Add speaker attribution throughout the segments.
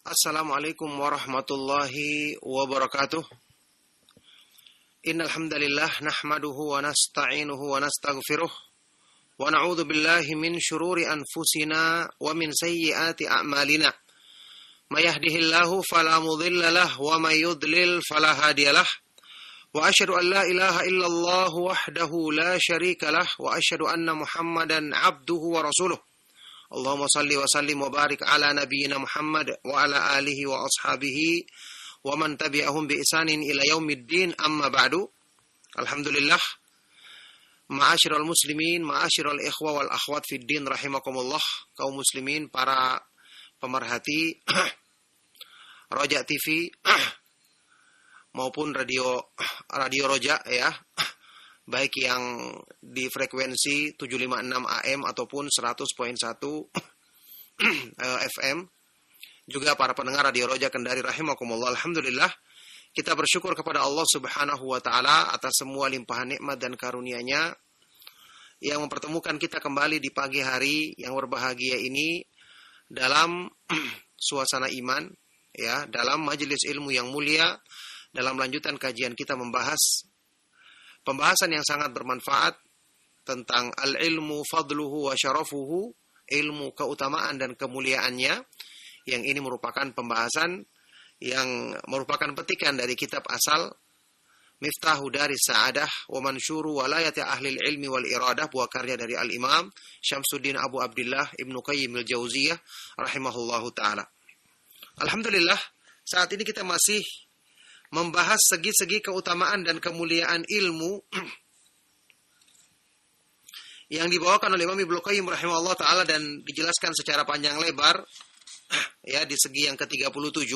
Speaker 1: Assalamualaikum warahmatullahi wabarakatuh. Innal hamdalillah nahmaduhu wa nasta'inuhu wa nastaghfiruh wa na'udzu billahi min shururi anfusina wa min sayyiati a'malina. May yahdihillahu fala mudilla lahu wa may yudlil fala hadiyalah. Wa asyhadu an la ilaha illallah wahdahu la syarika lah wa asyhadu anna Muhammadan 'abduhu wa rasuluh. Allahumma salli wa sallim wa barik ala nabiyyina Muhammad wa ala alihi wa ashabihi wa man tabi'ahum bi ihsanin ila yaumiddin, amma ba'du. Alhamdulillah, ma'asyiral muslimin, ma'asyiral ikhwa wal akhwat fid din rahimakumullah, kaum muslimin, para pemerhati Roja TV maupun radio Roja ya, baik yang di frekuensi 756 AM ataupun 100.1 FM, juga para pendengar radio Roja Kendari rahimakumullah. Alhamdulillah, kita bersyukur kepada Allah Subhanahu wa taala atas semua limpahan nikmat dan karunia-Nya yang mempertemukan kita kembali di pagi hari yang berbahagia ini dalam suasana iman ya, dalam majelis ilmu yang mulia, dalam lanjutan kajian kita membahas pembahasan yang sangat bermanfaat tentang al-ilmu fadluhu wa syarafuhu, ilmu keutamaan dan kemuliaannya, yang ini merupakan pembahasan yang merupakan petikan dari kitab asal Miftahu Daris Sa'adah wa Mansyuru Walayati Ahlil Ilmi wal Iradah, buah karya dari Al-Imam Syamsuddin Abu Abdillah Ibnu Qayyim al-Jauziyah rahimahullahu ta'ala. Alhamdulillah, saat ini kita masih membahas segi-segi keutamaan dan kemuliaan ilmu yang dibawakan oleh Imam Ibnu Qayyim rahimahullah ta'ala dan dijelaskan secara panjang lebar ya di segi yang ke-37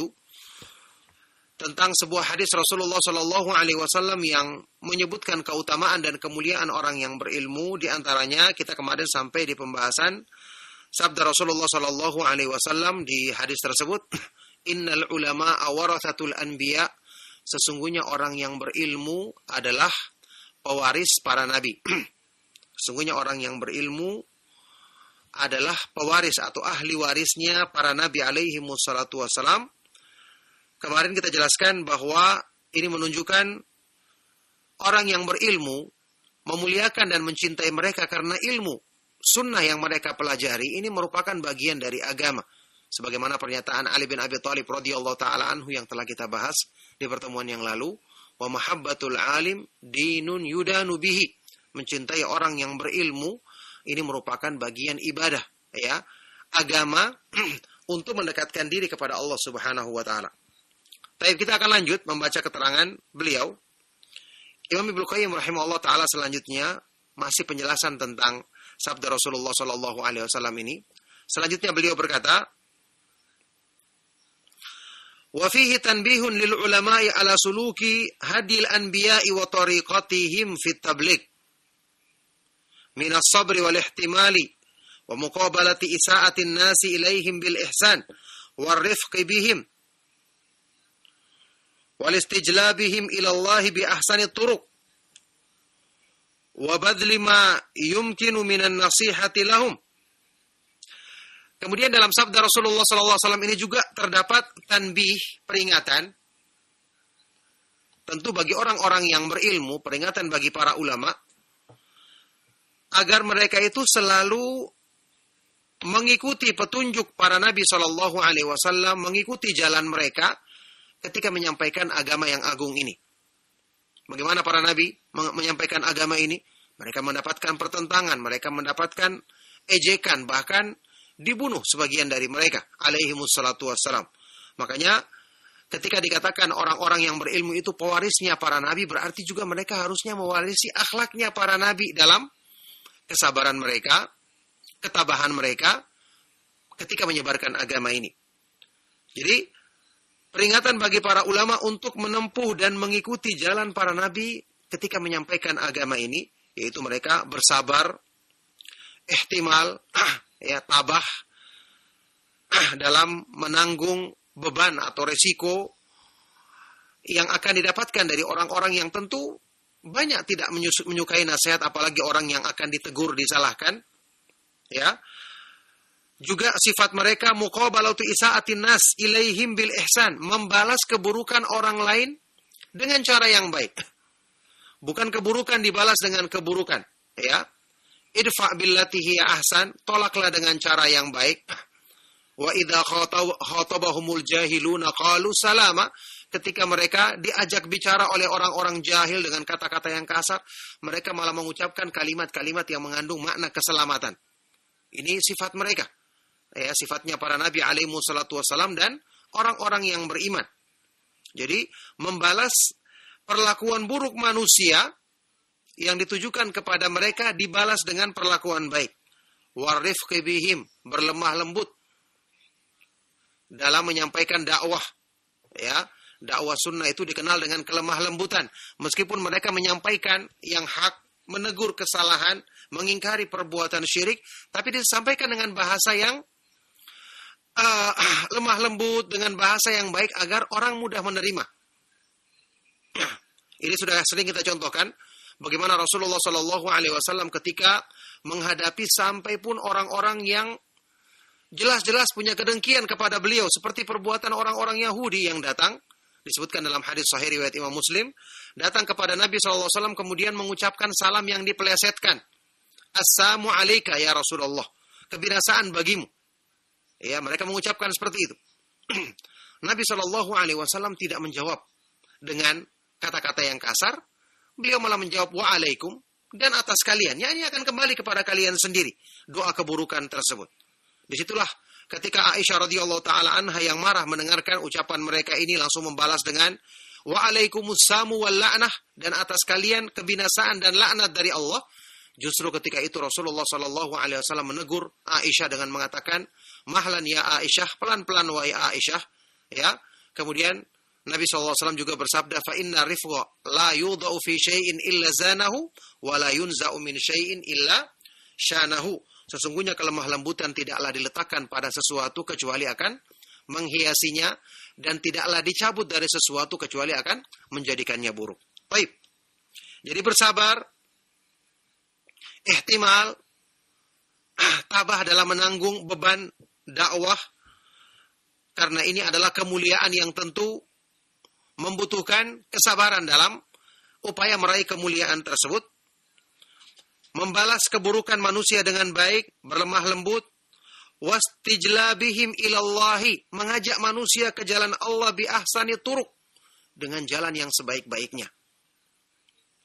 Speaker 1: tentang sebuah hadis Rasulullah sallallahu alaihi wasallam yang menyebutkan keutamaan dan kemuliaan orang yang berilmu. Di antaranya kita kemarin sampai di pembahasan sabda Rasulullah sallallahu alaihi wasallam di hadis tersebut, innal ulama'a warathatul anbiya, sesungguhnya orang yang berilmu adalah pewaris para nabi. Sesungguhnya orang yang berilmu adalah pewaris atau ahli warisnya para nabi alaihi wassalatu wassalam. Kemarin kita jelaskan bahwa ini menunjukkan orang yang berilmu memuliakan dan mencintai mereka karena ilmu. Sunnah yang mereka pelajari ini merupakan bagian dari agama. Sebagaimana pernyataan Ali bin Abi Thalib radhiyallahu ta'ala anhu yang telah kita bahas di pertemuan yang lalu, wa mahabbatul alim dinun yudanu bihi, mencintai orang yang berilmu ini merupakan bagian ibadah ya, agama untuk mendekatkan diri kepada Allah Subhanahu wa taala. Baik, kita akan lanjut membaca keterangan beliau. Imam Ibnu Qayyim rahimahullah taala selanjutnya masih penjelasan tentang sabda Rasulullah sallallahu alaihi wasallam ini. Selanjutnya beliau berkata, wa fihi tanbihun lil ulama'i ala suluki hadil anbiya'i wa tariqatihim fit tabligh min as-sabri wal ihtimali wa muqabalati isa'atin nasi ilaihim bil ihsan war rifqi bihim wal istijlabihim ila Allah bi ahsani turuq wa badli ma yumkinu minan nasihati lahum. Kemudian dalam sabda Rasulullah SAW ini juga terdapat tanbih, peringatan. Tentu bagi orang-orang yang berilmu, peringatan bagi para ulama, agar mereka itu selalu mengikuti petunjuk para Nabi SAW, mengikuti jalan mereka ketika menyampaikan agama yang agung ini. Bagaimana para Nabi menyampaikan agama ini? Mereka mendapatkan pertentangan, mereka mendapatkan ejekan, bahkan dibunuh sebagian dari mereka alaihimussalatu wassalam. Makanya ketika dikatakan orang-orang yang berilmu itu pewarisnya para nabi, berarti juga mereka harusnya mewarisi akhlaknya para nabi dalam kesabaran mereka, ketabahan mereka ketika menyebarkan agama ini. Jadi peringatan bagi para ulama untuk menempuh dan mengikuti jalan para nabi ketika menyampaikan agama ini, yaitu mereka bersabar, ihtimal, ya, tabah dalam menanggung beban atau resiko yang akan didapatkan dari orang-orang yang tentu banyak tidak menyukai nasihat, apalagi orang yang akan ditegur, disalahkan, ya. Juga sifat mereka muqabalatu isa'atin nas ilaihim bil ihsan, membalas keburukan orang lain dengan cara yang baik. Bukan keburukan dibalas dengan keburukan, ya. Idfa billati hiya ahsan, tolaklah dengan cara yang baik. Wa idza khatabahumul jahiluna qalu salama, ketika mereka diajak bicara oleh orang-orang jahil dengan kata-kata yang kasar, mereka malah mengucapkan kalimat-kalimat yang mengandung makna keselamatan. Ini sifat mereka. Ya, sifatnya para nabi alaihi wassalatu wassalam dan orang-orang yang beriman. Jadi, membalas perlakuan buruk manusia yang ditujukan kepada mereka dibalas dengan perlakuan baik. Warifqi bihim, berlemah lembut dalam menyampaikan dakwah. Ya, dakwah sunnah itu dikenal dengan kelemah lembutan. Meskipun mereka menyampaikan yang hak, menegur kesalahan, mengingkari perbuatan syirik, tapi disampaikan dengan bahasa yang lemah lembut, dengan bahasa yang baik agar orang mudah menerima. Ini sudah sering kita contohkan bagaimana Rasulullah Shallallahu Alaihi Wasallam ketika menghadapi sampai pun orang-orang yang jelas-jelas punya kedengkian kepada beliau, seperti perbuatan orang-orang Yahudi yang datang, disebutkan dalam hadis Sahih riwayat Imam Muslim, datang kepada Nabi Shallallahu Alaihi Wasallam kemudian mengucapkan salam yang dipelesetkan. Assalamu alayka ya Rasulullah, kebinasaan bagimu. Ya, mereka mengucapkan seperti itu. Nabi Shallallahu Alaihi Wasallam tidak menjawab dengan kata-kata yang kasar, beliau malah menjawab wa'alaikum, dan atas kalian, ya ini akan kembali kepada kalian sendiri, doa keburukan tersebut. Disitulah ketika Aisyah radhiyallahu ta'ala anha yang marah mendengarkan ucapan mereka ini langsung membalas dengan wa'alaikumussamu wal la'nah, dan atas kalian kebinasaan dan laknat dari Allah. Justru ketika itu Rasulullah sallallahu alaihi wasallam menegur Aisyah dengan mengatakan, "Mahlan ya Aisyah, pelan-pelan wahai Aisyah." Ya. Kemudian Nabi SAW juga bersabda, "Fa inna rifqa la yudha'u fi syai'in illa zanahu wa la yunza'u min syai'in illa syanahu." Sesungguhnya kelemah lembutan tidaklah diletakkan pada sesuatu kecuali akan menghiasinya, dan tidaklah dicabut dari sesuatu kecuali akan menjadikannya buruk. Baik. Jadi bersabar, ihtimal, tabah dalam menanggung beban dakwah, karena ini adalah kemuliaan yang tentu membutuhkan kesabaran dalam upaya meraih kemuliaan tersebut. Membalas keburukan manusia dengan baik, berlemah lembut, wastijlabihim ilallahi, mengajak manusia ke jalan Allah bi ahsani turuq, dengan jalan yang sebaik-baiknya.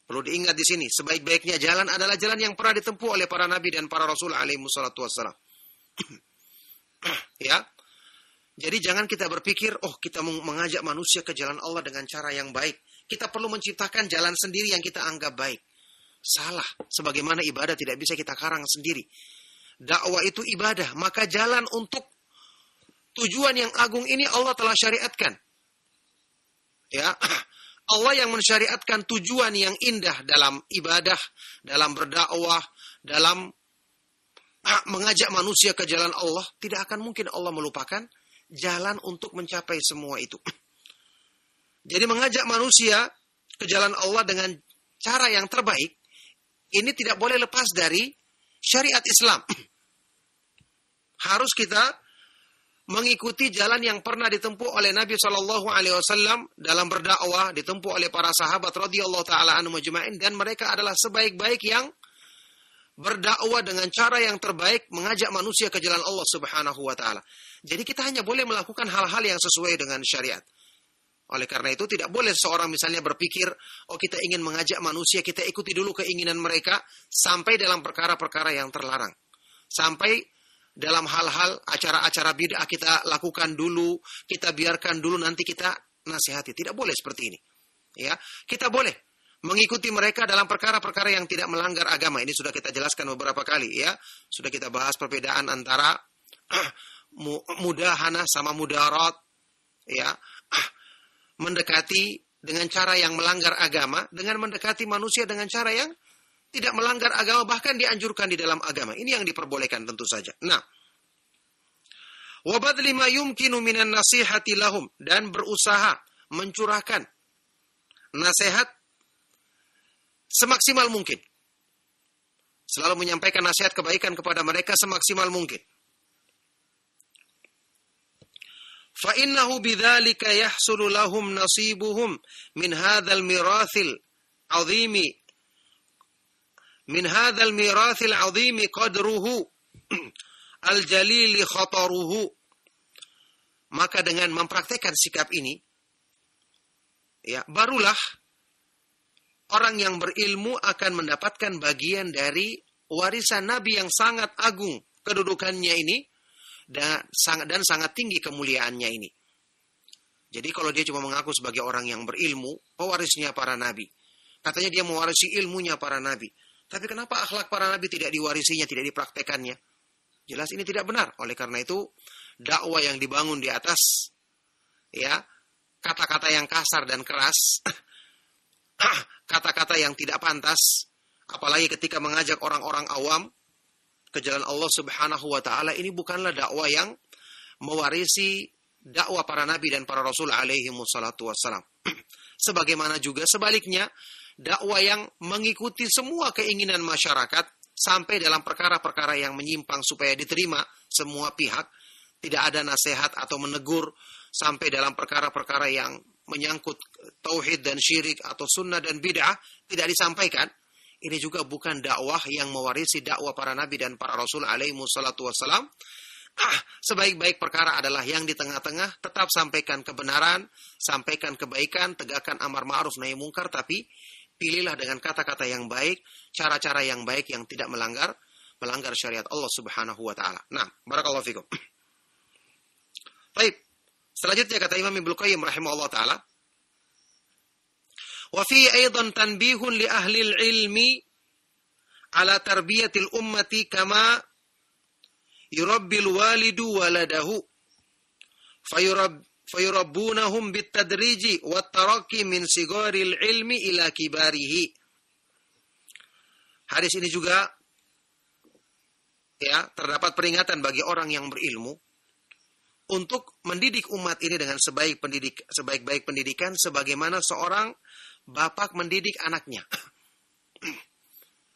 Speaker 1: Perlu diingat di sini, sebaik-baiknya jalan adalah jalan yang pernah ditempuh oleh para nabi dan para rasul alaihi wassalatu wassalam. Ya. Jadi jangan kita berpikir, oh kita mengajak manusia ke jalan Allah dengan cara yang baik. Kita perlu menciptakan jalan sendiri yang kita anggap baik. Salah. Sebagaimana ibadah tidak bisa kita karang sendiri. Dakwah itu ibadah. Maka jalan untuk tujuan yang agung ini Allah telah syariatkan. Ya. Allah yang mensyariatkan tujuan yang indah dalam ibadah, dalam berdakwah, dalam mengajak manusia ke jalan Allah. Tidak akan mungkin Allah melupakan jalan untuk mencapai semua itu. Jadi mengajak manusia ke jalan Allah dengan cara yang terbaik, ini tidak boleh lepas dari syariat Islam. Harus kita mengikuti jalan yang pernah ditempuh oleh Nabi SAW dalam berdakwah, ditempuh oleh para sahabat radhiyallahu taala anhum ajma'in, dan mereka adalah sebaik-baik yang berdakwah dengan cara yang terbaik, mengajak manusia ke jalan Allah Subhanahu wa taala. Jadi kita hanya boleh melakukan hal-hal yang sesuai dengan syariat. Oleh karena itu tidak boleh seorang misalnya berpikir, oh kita ingin mengajak manusia, kita ikuti dulu keinginan mereka sampai dalam perkara-perkara yang terlarang. Sampai dalam hal-hal acara-acara bid'ah kita lakukan dulu, kita biarkan dulu, nanti kita nasihati. Tidak boleh seperti ini. Ya, kita boleh mengikuti mereka dalam perkara-perkara yang tidak melanggar agama. Ini sudah kita jelaskan beberapa kali, ya. Sudah kita bahas perbedaan antara mudahanah sama mudarat, ya. Mendekati dengan cara yang melanggar agama, dengan mendekati manusia dengan cara yang tidak melanggar agama, bahkan dianjurkan di dalam agama. Ini yang diperbolehkan tentu saja. Nah, wa badli ma yumkinu minan nasihati lahum, dan berusaha mencurahkan nasihat semaksimal mungkin. Selalu menyampaikan nasihat kebaikan kepada mereka semaksimal mungkin. Fa innahu bidzalika yahsulu lahum nasibuhum min hadzal mirathil 'azimi min hadzal mirathil 'azimi qadruhu al-jalili khataruhu. Maka dengan mempraktekkan sikap ini, ya, barulah orang yang berilmu akan mendapatkan bagian dari warisan Nabi yang sangat agung kedudukannya ini dan sangat tinggi kemuliaannya ini. Jadi kalau dia cuma mengaku sebagai orang yang berilmu, pewarisnya para nabi, katanya dia mewarisi ilmunya para nabi, tapi kenapa akhlak para nabi tidak diwarisinya, tidak dipraktekannya? Jelas ini tidak benar. Oleh karena itu, dakwah yang dibangun di atas, ya, kata-kata yang kasar dan keras, kata-kata yang tidak pantas, apalagi ketika mengajak orang-orang awam ke jalan Allah Subhanahu wa taala, ini bukanlah dakwah yang mewarisi dakwah para nabi dan para rasul alaihi wassalatu wassalam. Sebagaimana juga sebaliknya, dakwah yang mengikuti semua keinginan masyarakat sampai dalam perkara-perkara yang menyimpang supaya diterima semua pihak, tidak ada nasihat atau menegur sampai dalam perkara-perkara yang menyangkut tauhid dan syirik atau sunnah dan bid'ah tidak disampaikan. Ini juga bukan dakwah yang mewarisi dakwah para nabi dan para rasul alaihi wassalatu wassalam. Sebaik-baik perkara adalah yang di tengah-tengah, tetap sampaikan kebenaran, sampaikan kebaikan, tegakkan amar ma'ruf nahi mungkar, tapi pilihlah dengan kata-kata yang baik, cara-cara yang baik yang tidak melanggar syariat Allah Subhanahu wa taala. Nah, barakallahu fikum. Baik. Selanjutnya kata Imam Ibnu Qayyim rahimahullah taala, wa fi aidan tanbihun li ahli ilmi ala tarbiyatil ummati kama yurabbil walidu waladahu fayurabbunahum bitadriji wat taraqi min sigaril ilmi ila kibarihi. Hadis ini juga, ya, terdapat peringatan bagi orang yang berilmu untuk mendidik umat ini dengan sebaik-baik pendidikan sebagaimana seorang bapak mendidik anaknya.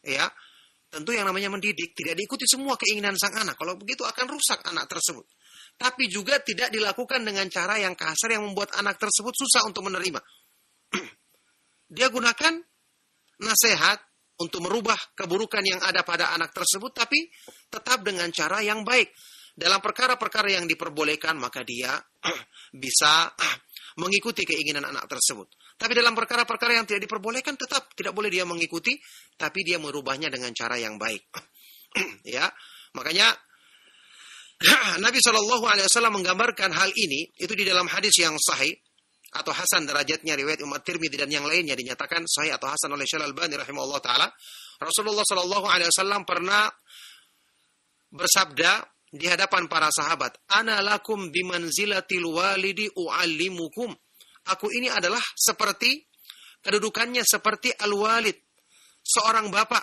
Speaker 1: Ya, tentu yang namanya mendidik tidak diikuti semua keinginan sang anak. Kalau begitu akan rusak anak tersebut. Tapi juga tidak dilakukan dengan cara yang kasar yang membuat anak tersebut susah untuk menerima. Dia gunakan nasihat untuk merubah keburukan yang ada pada anak tersebut, tapi tetap dengan cara yang baik. Dalam perkara-perkara yang diperbolehkan, maka dia bisa mengikuti keinginan anak tersebut. Tapi dalam perkara-perkara yang tidak diperbolehkan, tetap tidak boleh dia mengikuti, tapi dia merubahnya dengan cara yang baik. Ya, makanya Nabi SAW menggambarkan hal ini, itu di dalam hadis yang sahih, atau hasan derajatnya, riwayat Imam Tirmidzi dan yang lainnya dinyatakan sahih atau hasan oleh Syekh Al-Albani rahimahullah ta'ala. Rasulullah SAW pernah bersabda di hadapan para sahabat, ana lakum bimanzilatil walidi u'allimukum. Aku ini adalah seperti, kedudukannya seperti al-walid, seorang bapak,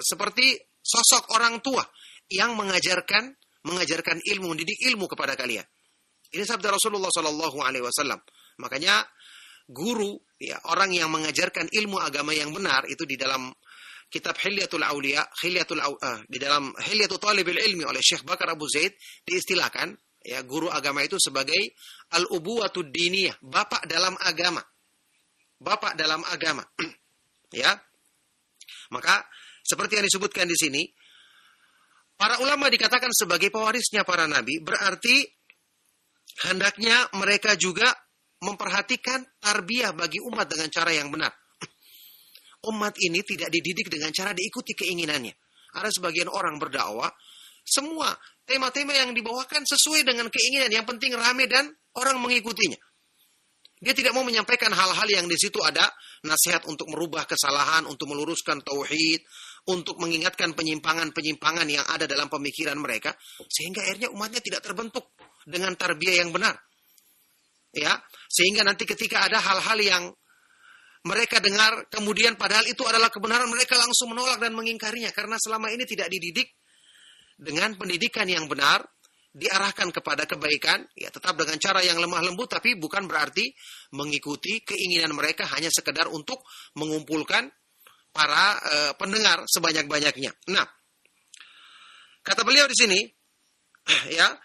Speaker 1: seperti sosok orang tua yang mengajarkan ilmu, mendidik ilmu kepada kalian. Ini sabda Rasulullah SAW. Makanya guru, ya, orang yang mengajarkan ilmu agama yang benar, itu di dalam kitab Hilyatul Auliya, di dalam Hilyatul Talibil Ilmi oleh Syekh Bakar Abu Zaid diistilahkan, ya, guru agama itu sebagai al-ubuwatud diniyah, bapak dalam agama. Bapak dalam agama. Ya. Maka seperti yang disebutkan di sini, para ulama dikatakan sebagai pewarisnya para nabi, berarti hendaknya mereka juga memperhatikan tarbiyah bagi umat dengan cara yang benar. Umat ini tidak dididik dengan cara diikuti keinginannya. Ada sebagian orang berdakwah, semua tema-tema yang dibawakan sesuai dengan keinginan. Yang penting rame dan orang mengikutinya. Dia tidak mau menyampaikan hal-hal yang di situ ada nasihat untuk merubah kesalahan, untuk meluruskan tauhid, untuk mengingatkan penyimpangan-penyimpangan yang ada dalam pemikiran mereka. Sehingga akhirnya umatnya tidak terbentuk dengan tarbiyah yang benar. Ya, sehingga nanti ketika ada hal-hal yang mereka dengar, kemudian padahal itu adalah kebenaran, mereka langsung menolak dan mengingkarinya. Karena selama ini tidak dididik dengan pendidikan yang benar, diarahkan kepada kebaikan, ya tetap dengan cara yang lemah lembut, tapi bukan berarti mengikuti keinginan mereka hanya sekedar untuk mengumpulkan para pendengar sebanyak-banyaknya. Nah, kata beliau di sini, Ya,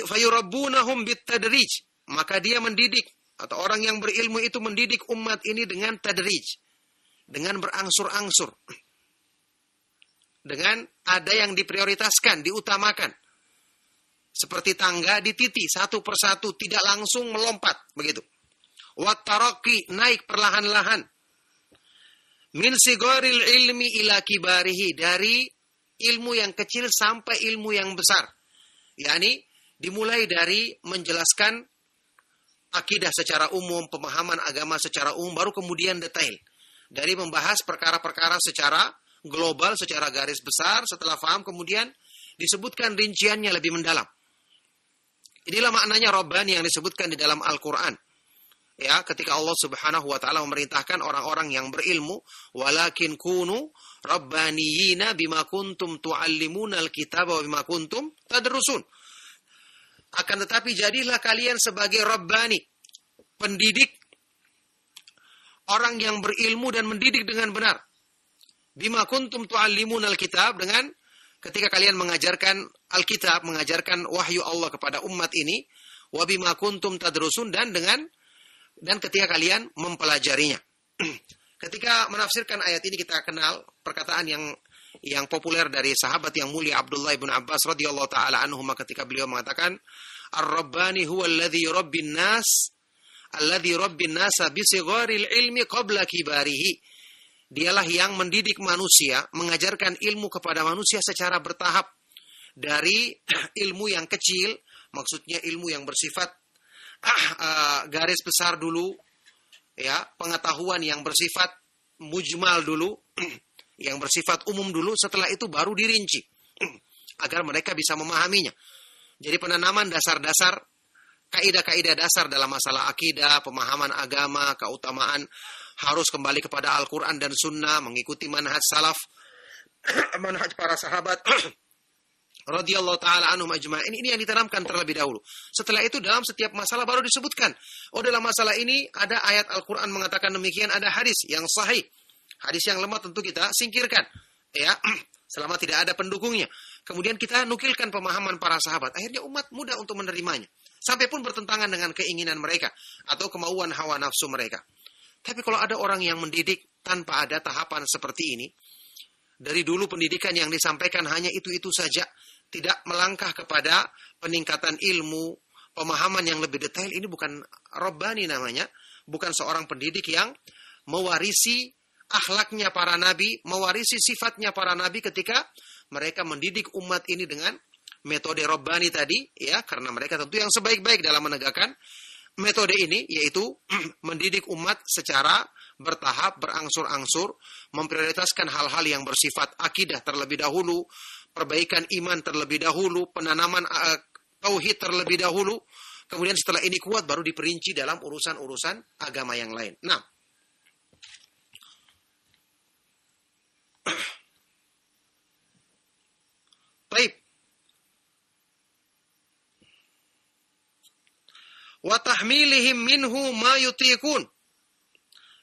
Speaker 1: fayurabbunahum bitadrij, maka dia mendidik atau orang yang berilmu itu mendidik umat ini dengan tadrij, dengan berangsur-angsur. Dengan ada yang diprioritaskan, diutamakan. Seperti tangga dititi satu persatu, tidak langsung melompat, begitu. Wattaraqi, naik perlahan-lahan. Min sigharil ilmi ila kibarihi, dari ilmu yang kecil sampai ilmu yang besar. yakni dimulai dari menjelaskan akidah secara umum, pemahaman agama secara umum, baru kemudian detail. Dari membahas perkara-perkara secara global, secara garis besar, setelah paham kemudian disebutkan rinciannya lebih mendalam. Inilah maknanya Rabbani yang disebutkan di dalam Al-Quran. Ya, ketika Allah Subhanahu wa taala memerintahkan orang-orang yang berilmu, walakin kunu rabbaniyina bima kuntum tuallimuna al-kitaba wa bima kuntum tadrusun. Akan tetapi jadilah kalian sebagai Rabbani, pendidik, orang yang berilmu dan mendidik dengan benar. Bima kuntum tuallimuna al-kitab, dengan ketika kalian mengajarkan Alkitab, mengajarkan wahyu Allah kepada umat ini, wa bima kuntum tadrusun, dan ketika kalian mempelajarinya. Ketika menafsirkan ayat ini kita kenal perkataan yang populer dari sahabat yang mulia Abdullah bin Abbas radhiyallahu taala anhuma, ketika beliau mengatakan, "Ar-Rabbani huwa alladhi rabbin nas, alladhi rabbin nasa bi sigharil ilmi qabla kibarihi." Dialah yang mendidik manusia, mengajarkan ilmu kepada manusia secara bertahap. Dari ilmu yang kecil, maksudnya ilmu yang bersifat garis besar dulu, ya, pengetahuan yang bersifat mujmal dulu, yang bersifat umum dulu, setelah itu baru dirinci agar mereka bisa memahaminya. Jadi penanaman dasar-dasar, kaidah-kaidah dasar dalam masalah akidah, pemahaman agama, keutamaan harus kembali kepada Al-Quran dan Sunnah, mengikuti manhaj salaf, manhaj para sahabat radhiyallahu taala anhum ajma'in. Ini yang ditanamkan terlebih dahulu. Setelah itu dalam setiap masalah baru disebutkan, oh dalam masalah ini ada ayat Al-Quran mengatakan demikian, ada hadis yang sahih. Hadis yang lemah tentu kita singkirkan, ya, selama tidak ada pendukungnya. Kemudian kita nukilkan pemahaman para sahabat. Akhirnya umat mudah untuk menerimanya, sampai pun bertentangan dengan keinginan mereka atau kemauan hawa nafsu mereka. Tapi kalau ada orang yang mendidik tanpa ada tahapan seperti ini, dari dulu pendidikan yang disampaikan hanya itu-itu saja, tidak melangkah kepada peningkatan ilmu, pemahaman yang lebih detail, ini bukan Rabbani namanya, bukan seorang pendidik yang mewarisi akhlaknya para nabi, mewarisi sifatnya para nabi ketika mereka mendidik umat ini dengan metode Rabbani tadi, ya, karena mereka tentu yang sebaik-baik dalam menegakkan metode ini, yaitu mendidik umat secara bertahap, berangsur-angsur, memprioritaskan hal-hal yang bersifat akidah terlebih dahulu, perbaikan iman terlebih dahulu, penanaman tauhid terlebih dahulu, kemudian setelah ini kuat baru diperinci dalam urusan-urusan agama yang lain. Nah, baik. Wa tahmilihim minhu ma yutiqun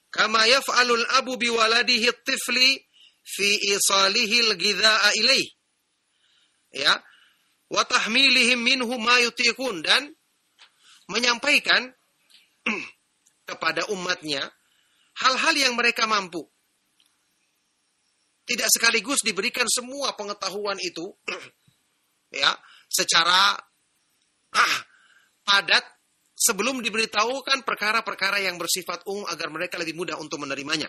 Speaker 1: kama yaf'alul abu biwaladihi at-tifli fi isalihi al-ghidha'a ilaih. Ya, wa tahmilihim minhu ma yutiqun, dan menyampaikan kepada umatnya hal-hal yang mereka mampu. Tidak sekaligus diberikan semua pengetahuan itu ya, secara padat, sebelum diberitahukan perkara-perkara yang bersifat umum agar mereka lebih mudah untuk menerimanya.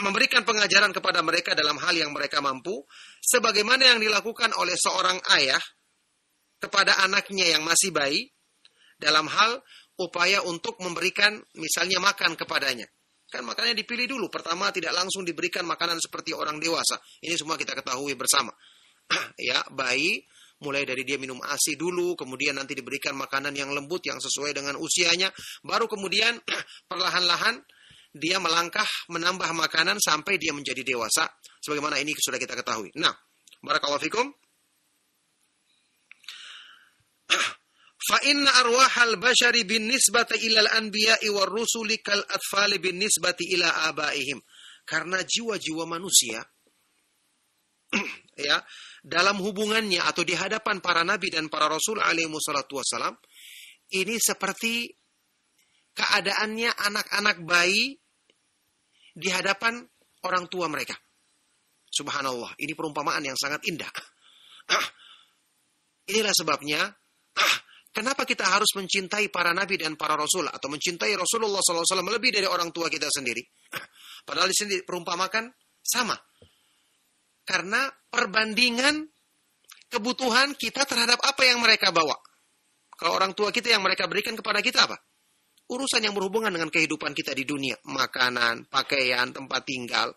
Speaker 1: Memberikan pengajaran kepada mereka dalam hal yang mereka mampu, sebagaimana yang dilakukan oleh seorang ayah kepada anaknya yang masih bayi, dalam hal upaya untuk memberikan misalnya makan kepadanya. Kan makannya dipilih dulu, pertama tidak langsung diberikan makanan seperti orang dewasa. Ini semua kita ketahui bersama. Ya, bayi mulai dari dia minum ASI dulu, kemudian nanti diberikan makanan yang lembut yang sesuai dengan usianya, baru kemudian perlahan-lahan dia melangkah menambah makanan sampai dia menjadi dewasa, sebagaimana ini sudah kita ketahui. Nah, barakallahu fikum. Fa inna arwahal bashari bin nisbati ilal anbiya'i war rusuli kal atfali bin nisbati ila abaihim. Karena jiwa-jiwa manusia ya, dalam hubungannya atau di hadapan para nabi dan para rasul alaihi wassalatu wassalam, ini seperti keadaannya anak-anak bayi di hadapan orang tua mereka. Subhanallah, ini perumpamaan yang sangat indah. Inilah sebabnya kenapa kita harus mencintai para nabi dan para rasul atau mencintai Rasulullah SAW lebih dari orang tua kita sendiri. Padahal di sini perumpamakan sama. Karena perbandingan kebutuhan kita terhadap apa yang mereka bawa. Kalau orang tua kita yang mereka berikan kepada kita apa? Urusan yang berhubungan dengan kehidupan kita di dunia. Makanan, pakaian, tempat tinggal.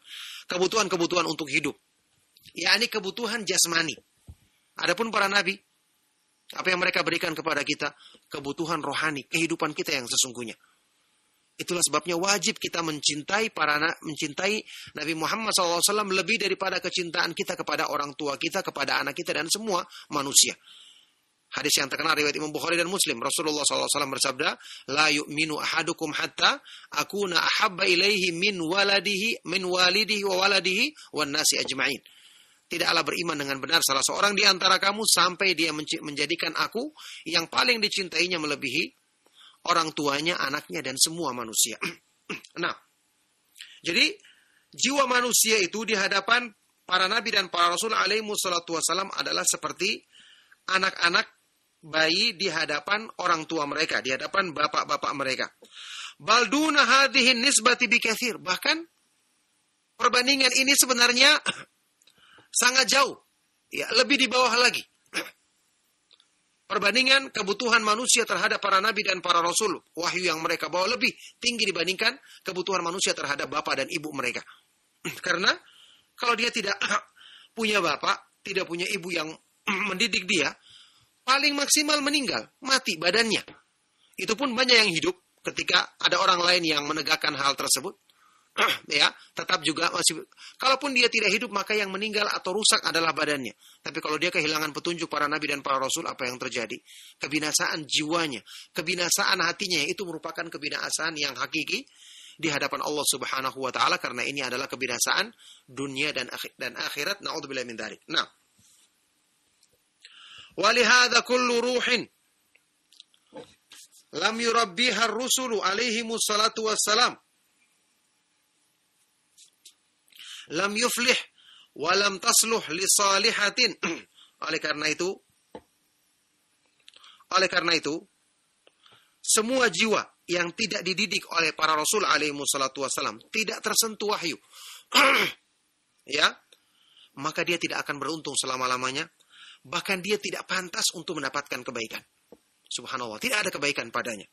Speaker 1: Kebutuhan-kebutuhan untuk hidup. Yakni kebutuhan jasmani. Adapun para nabi, apa yang mereka berikan kepada kita? Kebutuhan rohani, kehidupan kita yang sesungguhnya. Itulah sebabnya wajib kita mencintai Nabi Muhammad SAW lebih daripada kecintaan kita kepada orang tua kita, kepada anak kita, dan semua manusia. Hadis yang terkenal riwayat Imam Bukhari dan Muslim. Rasulullah SAW bersabda, La yu'minu ahadukum hatta akuna ahabba ilaihi min walidihi wa waladihi wan nasi ajma'in. Tidaklah beriman dengan benar salah seorang di antara kamu sampai dia menjadikan aku yang paling dicintainya melebihi orang tuanya, anaknya, dan semua manusia. Nah, jadi jiwa manusia itu di hadapan para nabi dan para rasul alaihi wassalatu wassalam adalah seperti anak-anak bayi di hadapan orang tua mereka, di hadapan bapak-bapak mereka. Balduna hadhihi nisbati bikatsir. Bahkan perbandingan ini sebenarnya sangat jauh. Ya, lebih di bawah lagi. Perbandingan kebutuhan manusia terhadap para nabi dan para rasul, wahyu yang mereka bawa lebih tinggi dibandingkan kebutuhan manusia terhadap bapak dan ibu mereka. Karena kalau dia tidak punya bapak, tidak punya ibu yang mendidik dia, paling maksimal meninggal, mati badannya. Itu pun banyak yang hidup ketika ada orang lain yang menegakkan hal tersebut. Ya, tetap juga masih. Kalaupun dia tidak hidup, maka yang meninggal atau rusak adalah badannya. Tapi kalau dia kehilangan petunjuk para nabi dan para rasul, apa yang terjadi? Kebinasaan jiwanya, kebinasaan hatinya, itu merupakan kebinasaan yang hakiki di hadapan Allah Subhanahu wa taala, karena ini adalah kebinasaan dunia dan akhirat. Na'udzubillah min dzalik. Nah, walihada kullu ruhin lam yurabbiha ar-rusulu alaihi wassalatu wassalam lam yuflih wa lam tasluh li salihatin. Oleh karena itu semua jiwa yang tidak dididik oleh para rasul alaihi wassalatu wassalam, tidak tersentuh wahyu, ya, maka dia tidak akan beruntung selama-lamanya. Bahkan dia tidak pantas untuk mendapatkan kebaikan. Subhanallah, tidak ada kebaikan padanya.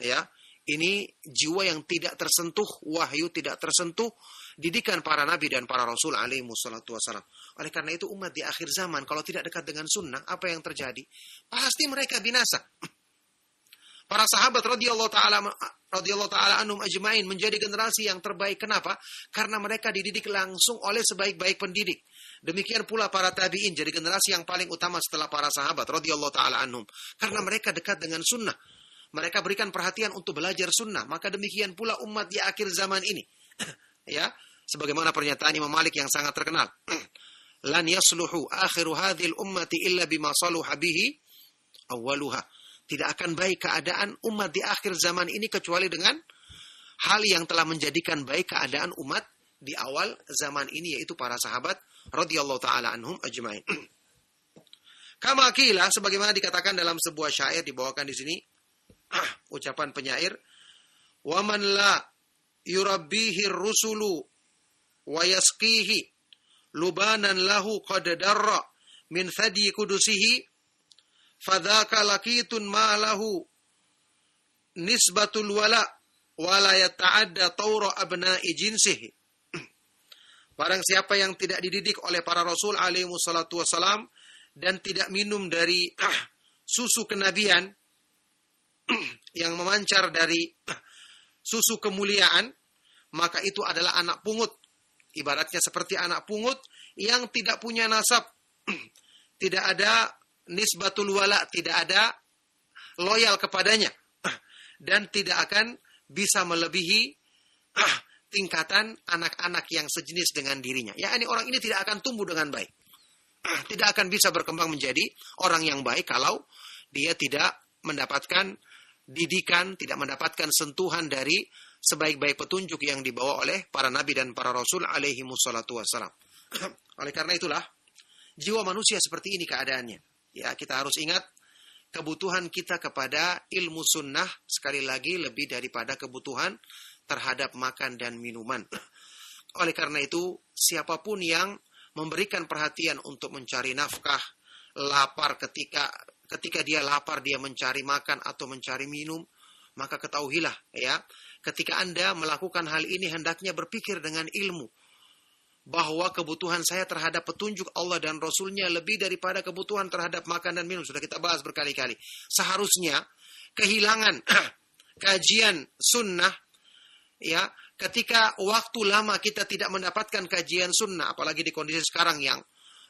Speaker 1: Ya, ini jiwa yang tidak tersentuh wahyu, tidak tersentuh didikan para nabi dan para rasul alaihi wassalatu wassalam. Oleh karena itu umat di akhir zaman kalau tidak dekat dengan sunnah, apa yang terjadi? Pasti mereka binasa. Para sahabat radhiyallahu taala anhum ajmain menjadi generasi yang terbaik. Kenapa? Karena mereka dididik langsung oleh sebaik-baik pendidik. Demikian pula para tabi'in jadi generasi yang paling utama setelah para sahabat radhiyallahu taala anhum. Karena mereka dekat dengan sunnah. Mereka berikan perhatian untuk belajar sunnah. Maka demikian pula umat di akhir zaman ini. Ya, sebagaimana pernyataan Imam Malik yang sangat terkenal. Lan yasluhu akhiru hadhil ummati illa bima saluha bihi awwaluha. Tidak akan baik keadaan umat di akhir zaman ini kecuali dengan hal yang telah menjadikan baik keadaan umat di awal zaman ini, yaitu para sahabat radhiyallahu taala anhum ajmain. Kama qila, sebagaimana dikatakan dalam sebuah syair dibawakan di sini, ucapan penyair, wa man la yurabbihi ar-rusulu wa yasqihi lubanan lahu qad darra min thadi kudusihi fadzaka laqitun ma lahu nisbatul wala wala yata'adda tawra abna'i jinsihi. Barang siapa yang tidak dididik oleh para rasul alaihi wassalatu wassalam dan tidak minum dari susu kenabian yang memancar dari susu kemuliaan, maka itu adalah anak pungut. Ibaratnya seperti anak pungut yang tidak punya nasab, tidak ada nisbatul wala, tidak ada loyal kepadanya, dan tidak akan bisa melebihi, tingkatan anak-anak yang sejenis dengan dirinya. Ya, ini orang ini tidak akan tumbuh dengan baik. Tidak akan bisa berkembang menjadi orang yang baik kalau dia tidak mendapatkan didikan, tidak mendapatkan sentuhan dari sebaik-baik petunjuk yang dibawa oleh para nabi dan para rasul alaihi wassalatu wassalam. Oleh karena itulah, jiwa manusia seperti ini keadaannya. Ya, kita harus ingat kebutuhan kita kepada ilmu sunnah sekali lagi lebih daripada kebutuhan terhadap makan dan minuman. Oleh karena itu, siapapun yang memberikan perhatian untuk mencari nafkah, lapar ketika dia lapar dia mencari makan atau mencari minum, maka ketahuilah ya, ketika Anda melakukan hal ini hendaknya berpikir dengan ilmu bahwa kebutuhan saya terhadap petunjuk Allah dan Rasulnya lebih daripada kebutuhan terhadap makan dan minum. Sudah kita bahas berkali-kali. Seharusnya kehilangan kajian sunnah ya, ketika waktu lama kita tidak mendapatkan kajian sunnah, apalagi di kondisi sekarang yang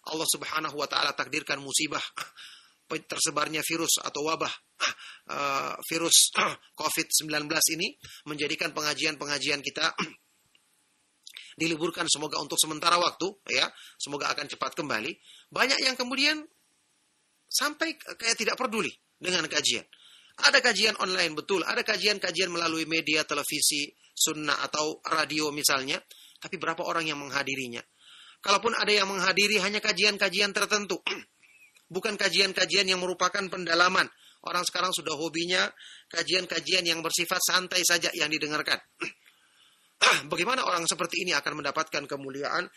Speaker 1: Allah Subhanahu wa taala takdirkan musibah tersebarnya virus atau wabah virus COVID-19 ini menjadikan pengajian-pengajian kita diliburkan semoga untuk sementara waktu ya, semoga akan cepat kembali. Banyak yang kemudian sampai kayak tidak peduli dengan kajian. Ada kajian online betul, ada kajian-kajian melalui media televisi, sunnah atau radio misalnya, tapi berapa orang yang menghadirinya? Kalaupun ada yang menghadiri hanya kajian-kajian tertentu, bukan kajian-kajian yang merupakan pendalaman. Orang sekarang sudah hobinya kajian-kajian yang bersifat santai saja yang didengarkan. Bagaimana orang seperti ini akan mendapatkan kemuliaan,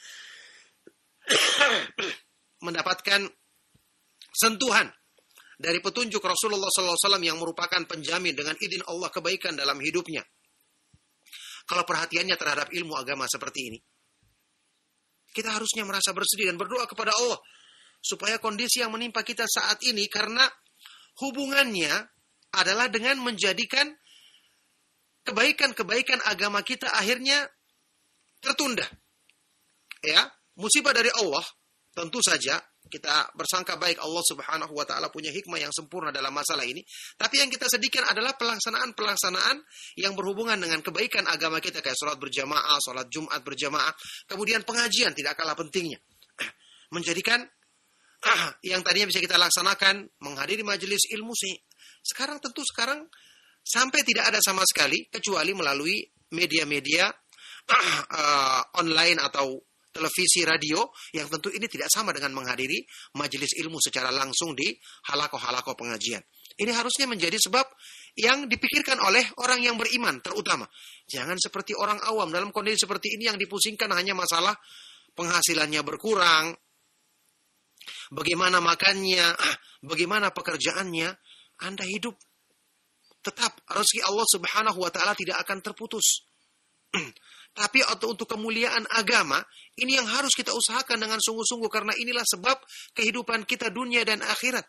Speaker 1: mendapatkan sentuhan dari petunjuk Rasulullah SAW yang merupakan penjamin dengan izin Allah kebaikan dalam hidupnya. Kalau perhatiannya terhadap ilmu agama seperti ini, kita harusnya merasa bersedih dan berdoa kepada Allah supaya kondisi yang menimpa kita saat ini, karena hubungannya adalah dengan menjadikan kebaikan-kebaikan agama kita akhirnya tertunda. Ya, musibah dari Allah, tentu saja kita bersangka baik Allah Subhanahu wa taala punya hikmah yang sempurna dalam masalah ini, tapi yang kita sedihkan adalah pelaksanaan yang berhubungan dengan kebaikan agama kita, kayak salat berjamaah, salat Jumat berjamaah, kemudian pengajian tidak kalah pentingnya. Menjadikan yang tadinya bisa kita laksanakan menghadiri majelis ilmu sih, sekarang sampai tidak ada sama sekali kecuali melalui media-media online atau televisi, radio, yang tentu ini tidak sama dengan menghadiri majelis ilmu secara langsung di halaqah-halaqah pengajian. Ini harusnya menjadi sebab yang dipikirkan oleh orang yang beriman terutama. Jangan seperti orang awam dalam kondisi seperti ini yang dipusingkan hanya masalah penghasilannya berkurang, bagaimana makannya, bagaimana pekerjaannya. Anda hidup tetap rezeki Allah Subhanahu wa taala tidak akan terputus. Tapi untuk kemuliaan agama, ini yang harus kita usahakan dengan sungguh-sungguh, karena inilah sebab kehidupan kita dunia dan akhirat.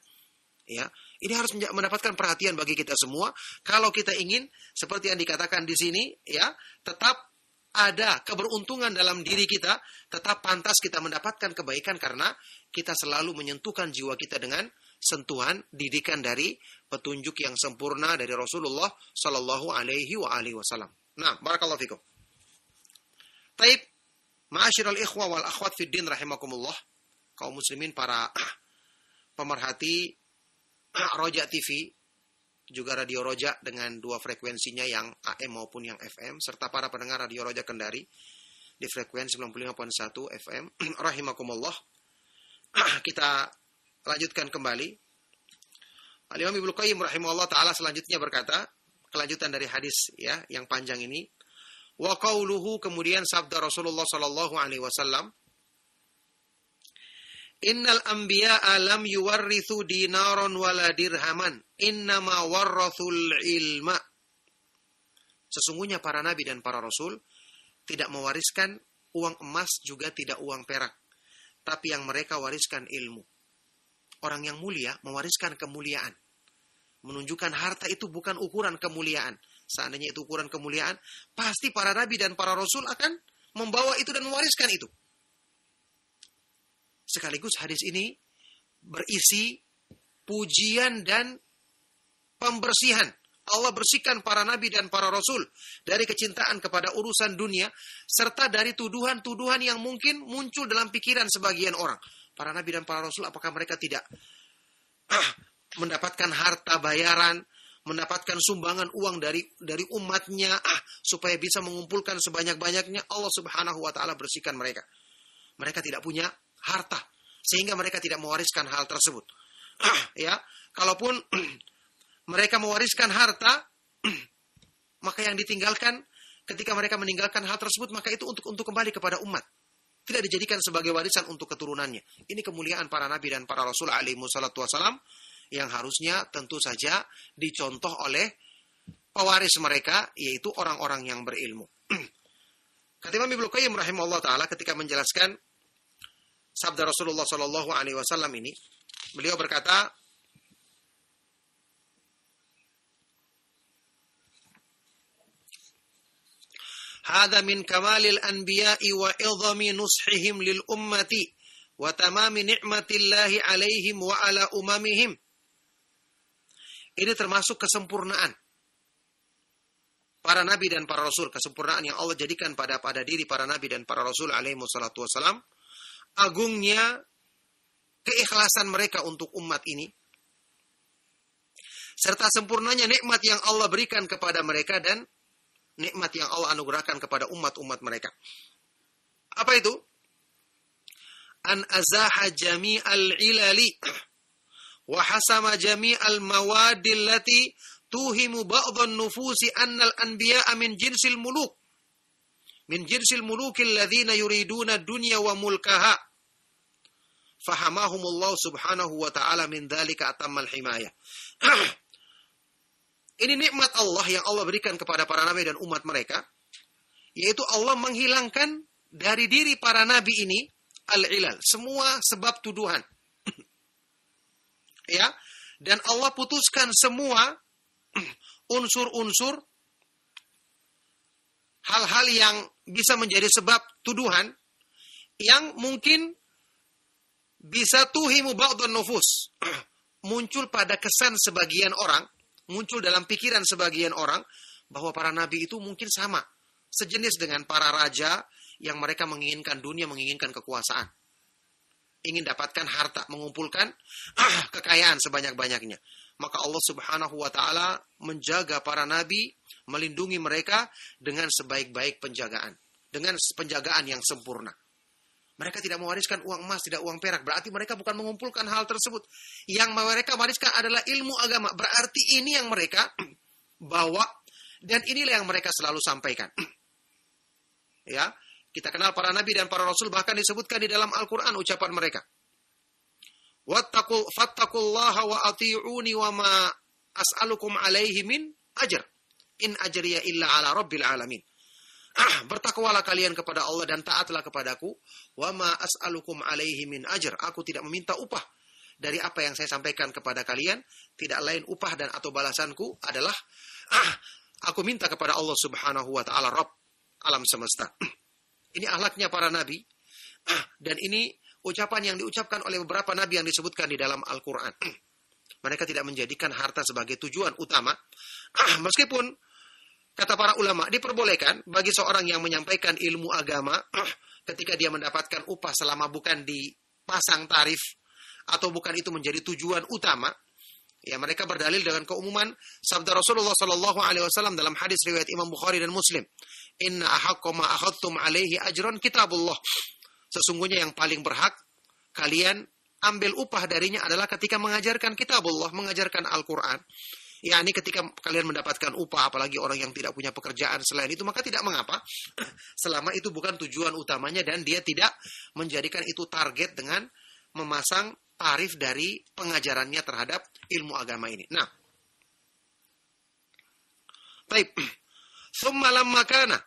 Speaker 1: Ya, ini harus mendapatkan perhatian bagi kita semua. Kalau kita ingin seperti yang dikatakan di sini, ya, tetap ada keberuntungan dalam diri kita, tetap pantas kita mendapatkan kebaikan karena kita selalu menyentuhkan jiwa kita dengan sentuhan didikan dari petunjuk yang sempurna dari Rasulullah sallallahu alaihi wasallam. Nah, barakallahu fikum. Taib, ma'asyiral ikhwa wal akhwat fid din rahimakumullah, kaum muslimin, para pemerhati Roja TV, juga Radio Roja dengan dua frekuensinya yang AM maupun yang FM, serta para pendengar Radio Roja Kendari di frekuensi 95.1 FM, rahimakumullah. Kita lanjutkan kembali. Al-Imam Ibnu Qayyim rahimahullah taala selanjutnya berkata, kelanjutan dari hadis ya yang panjang ini, wa qauluhu, kemudian sabda Rasulullah sallallahu alaihi wasallam, innal anbiya'a lam yuwarrithu dinaron wala dirhaman, innama warrathul ilma. Sesungguhnya para nabi dan para rasul tidak mewariskan uang emas juga tidak uang perak, tapi yang mereka wariskan ilmu. Orang yang mulia mewariskan kemuliaan. Menunjukkan harta itu bukan ukuran kemuliaan. Seandainya itu ukuran kemuliaan, pasti para nabi dan para rasul akan membawa itu dan mewariskan itu. Sekaligus hadis ini berisi pujian dan pembersihan Allah bersihkan para nabi dan para rasul dari kecintaan kepada urusan dunia, serta dari tuduhan-tuduhan yang mungkin muncul dalam pikiran sebagian orang. Para nabi dan para rasul, apakah mereka tidak mendapatkan harta bayaran, mendapatkan sumbangan uang dari umatnya, supaya bisa mengumpulkan sebanyak-banyaknya? Allah Subhanahu wa taala bersihkan mereka. Mereka tidak punya harta, sehingga mereka tidak mewariskan hal tersebut. Ya, kalaupun mereka mewariskan harta, maka yang ditinggalkan ketika mereka meninggalkan hal tersebut, maka itu untuk kembali kepada umat. Tidak dijadikan sebagai warisan untuk keturunannya. Ini kemuliaan para nabi dan para rasul alaihi wassalatu wassalam, yang harusnya tentu saja dicontoh oleh pewaris mereka, yaitu orang-orang yang berilmu. Kata Imam Ibnu Qayyim rahimahullah taala ketika menjelaskan sabda Rasulullah sallallahu alaihi wasallam ini, beliau berkata, "Hadza min kamalil anbiya'i wa idhami nushihim lil ummati wa tamami ni'matillahi 'alaihim wa 'ala umamihim." Ini termasuk kesempurnaan para nabi dan para rasul, kesempurnaan yang Allah jadikan pada diri para nabi dan para rasul alaihi wassalatu wassalam, agungnya keikhlasan mereka untuk umat ini, serta sempurnanya nikmat yang Allah berikan kepada mereka dan nikmat yang Allah anugerahkan kepada umat-umat mereka. Apa itu? An azaha jami'al ilali wa hasama jami'al mawadil lati tuhimu ba'dhan nufusi annal anbiya'a min jinsil muluk. Min jinsil mulukil ladzina yuriduna dunya wa mulkaha. Fahamahumullah subhanahu wa ta'ala min dzalika atammal himayah. Ini nikmat Allah yang Allah berikan kepada para nabi dan umat mereka, yaitu Allah menghilangkan dari diri para nabi ini al-ilal, semua sebab tuduhan. Ya, dan Allah putuskan semua unsur-unsur hal-hal yang bisa menjadi sebab tuduhan yang mungkin bisa tuhimu ba'dhan nufus, muncul pada kesan sebagian orang, muncul dalam pikiran sebagian orang, bahwa para nabi itu mungkin sama, sejenis dengan para raja yang mereka menginginkan dunia, menginginkan kekuasaan, ingin dapatkan harta, mengumpulkan kekayaan sebanyak-banyaknya. Maka Allah Subhanahu wa taala menjaga para nabi, melindungi mereka dengan sebaik-baik penjagaan, dengan penjagaan yang sempurna. Mereka tidak mewariskan uang emas, tidak uang perak. Berarti mereka bukan mengumpulkan hal tersebut. Yang mereka wariskan adalah ilmu agama. Berarti ini yang mereka bawa, dan inilah yang mereka selalu sampaikan. Ya, kita kenal para nabi dan para rasul, bahkan disebutkan di dalam Al-Quran ucapan mereka. Fattaqullaha wa ati'uni wa ma as'alukum alaihi min ajr. In ajriya illa ala rabbil alamin. Bertakwalah kalian kepada Allah dan taatlah kepadaku. Wa ma as'alukum alaihi min ajr. Aku tidak meminta upah dari apa yang saya sampaikan kepada kalian. Tidak lain upah dan atau balasanku adalah aku minta kepada Allah Subhanahu wa taala, Rabb alam semesta. Ini akhlaknya para nabi, dan ini ucapan yang diucapkan oleh beberapa nabi yang disebutkan di dalam Al-Quran. Mereka tidak menjadikan harta sebagai tujuan utama, meskipun kata para ulama, diperbolehkan bagi seorang yang menyampaikan ilmu agama ketika dia mendapatkan upah selama bukan dipasang tarif atau bukan itu menjadi tujuan utama. Ya, mereka berdalil dengan keumuman sabda Rasulullah sallallahu alaihi wasallam dalam hadis riwayat Imam Bukhari dan Muslim. Inna ahaqqa ma akhadtum alaihi ajran kitabullah. Sesungguhnya yang paling berhak kalian ambil upah darinya adalah ketika mengajarkan kitabullah, mengajarkan Al-Quran. Ya, ini ketika kalian mendapatkan upah, apalagi orang yang tidak punya pekerjaan selain itu, maka tidak mengapa selama itu bukan tujuan utamanya dan dia tidak menjadikan itu target dengan memasang tarif dari pengajarannya terhadap ilmu agama ini. Nah, baik. Tsumma lamma kana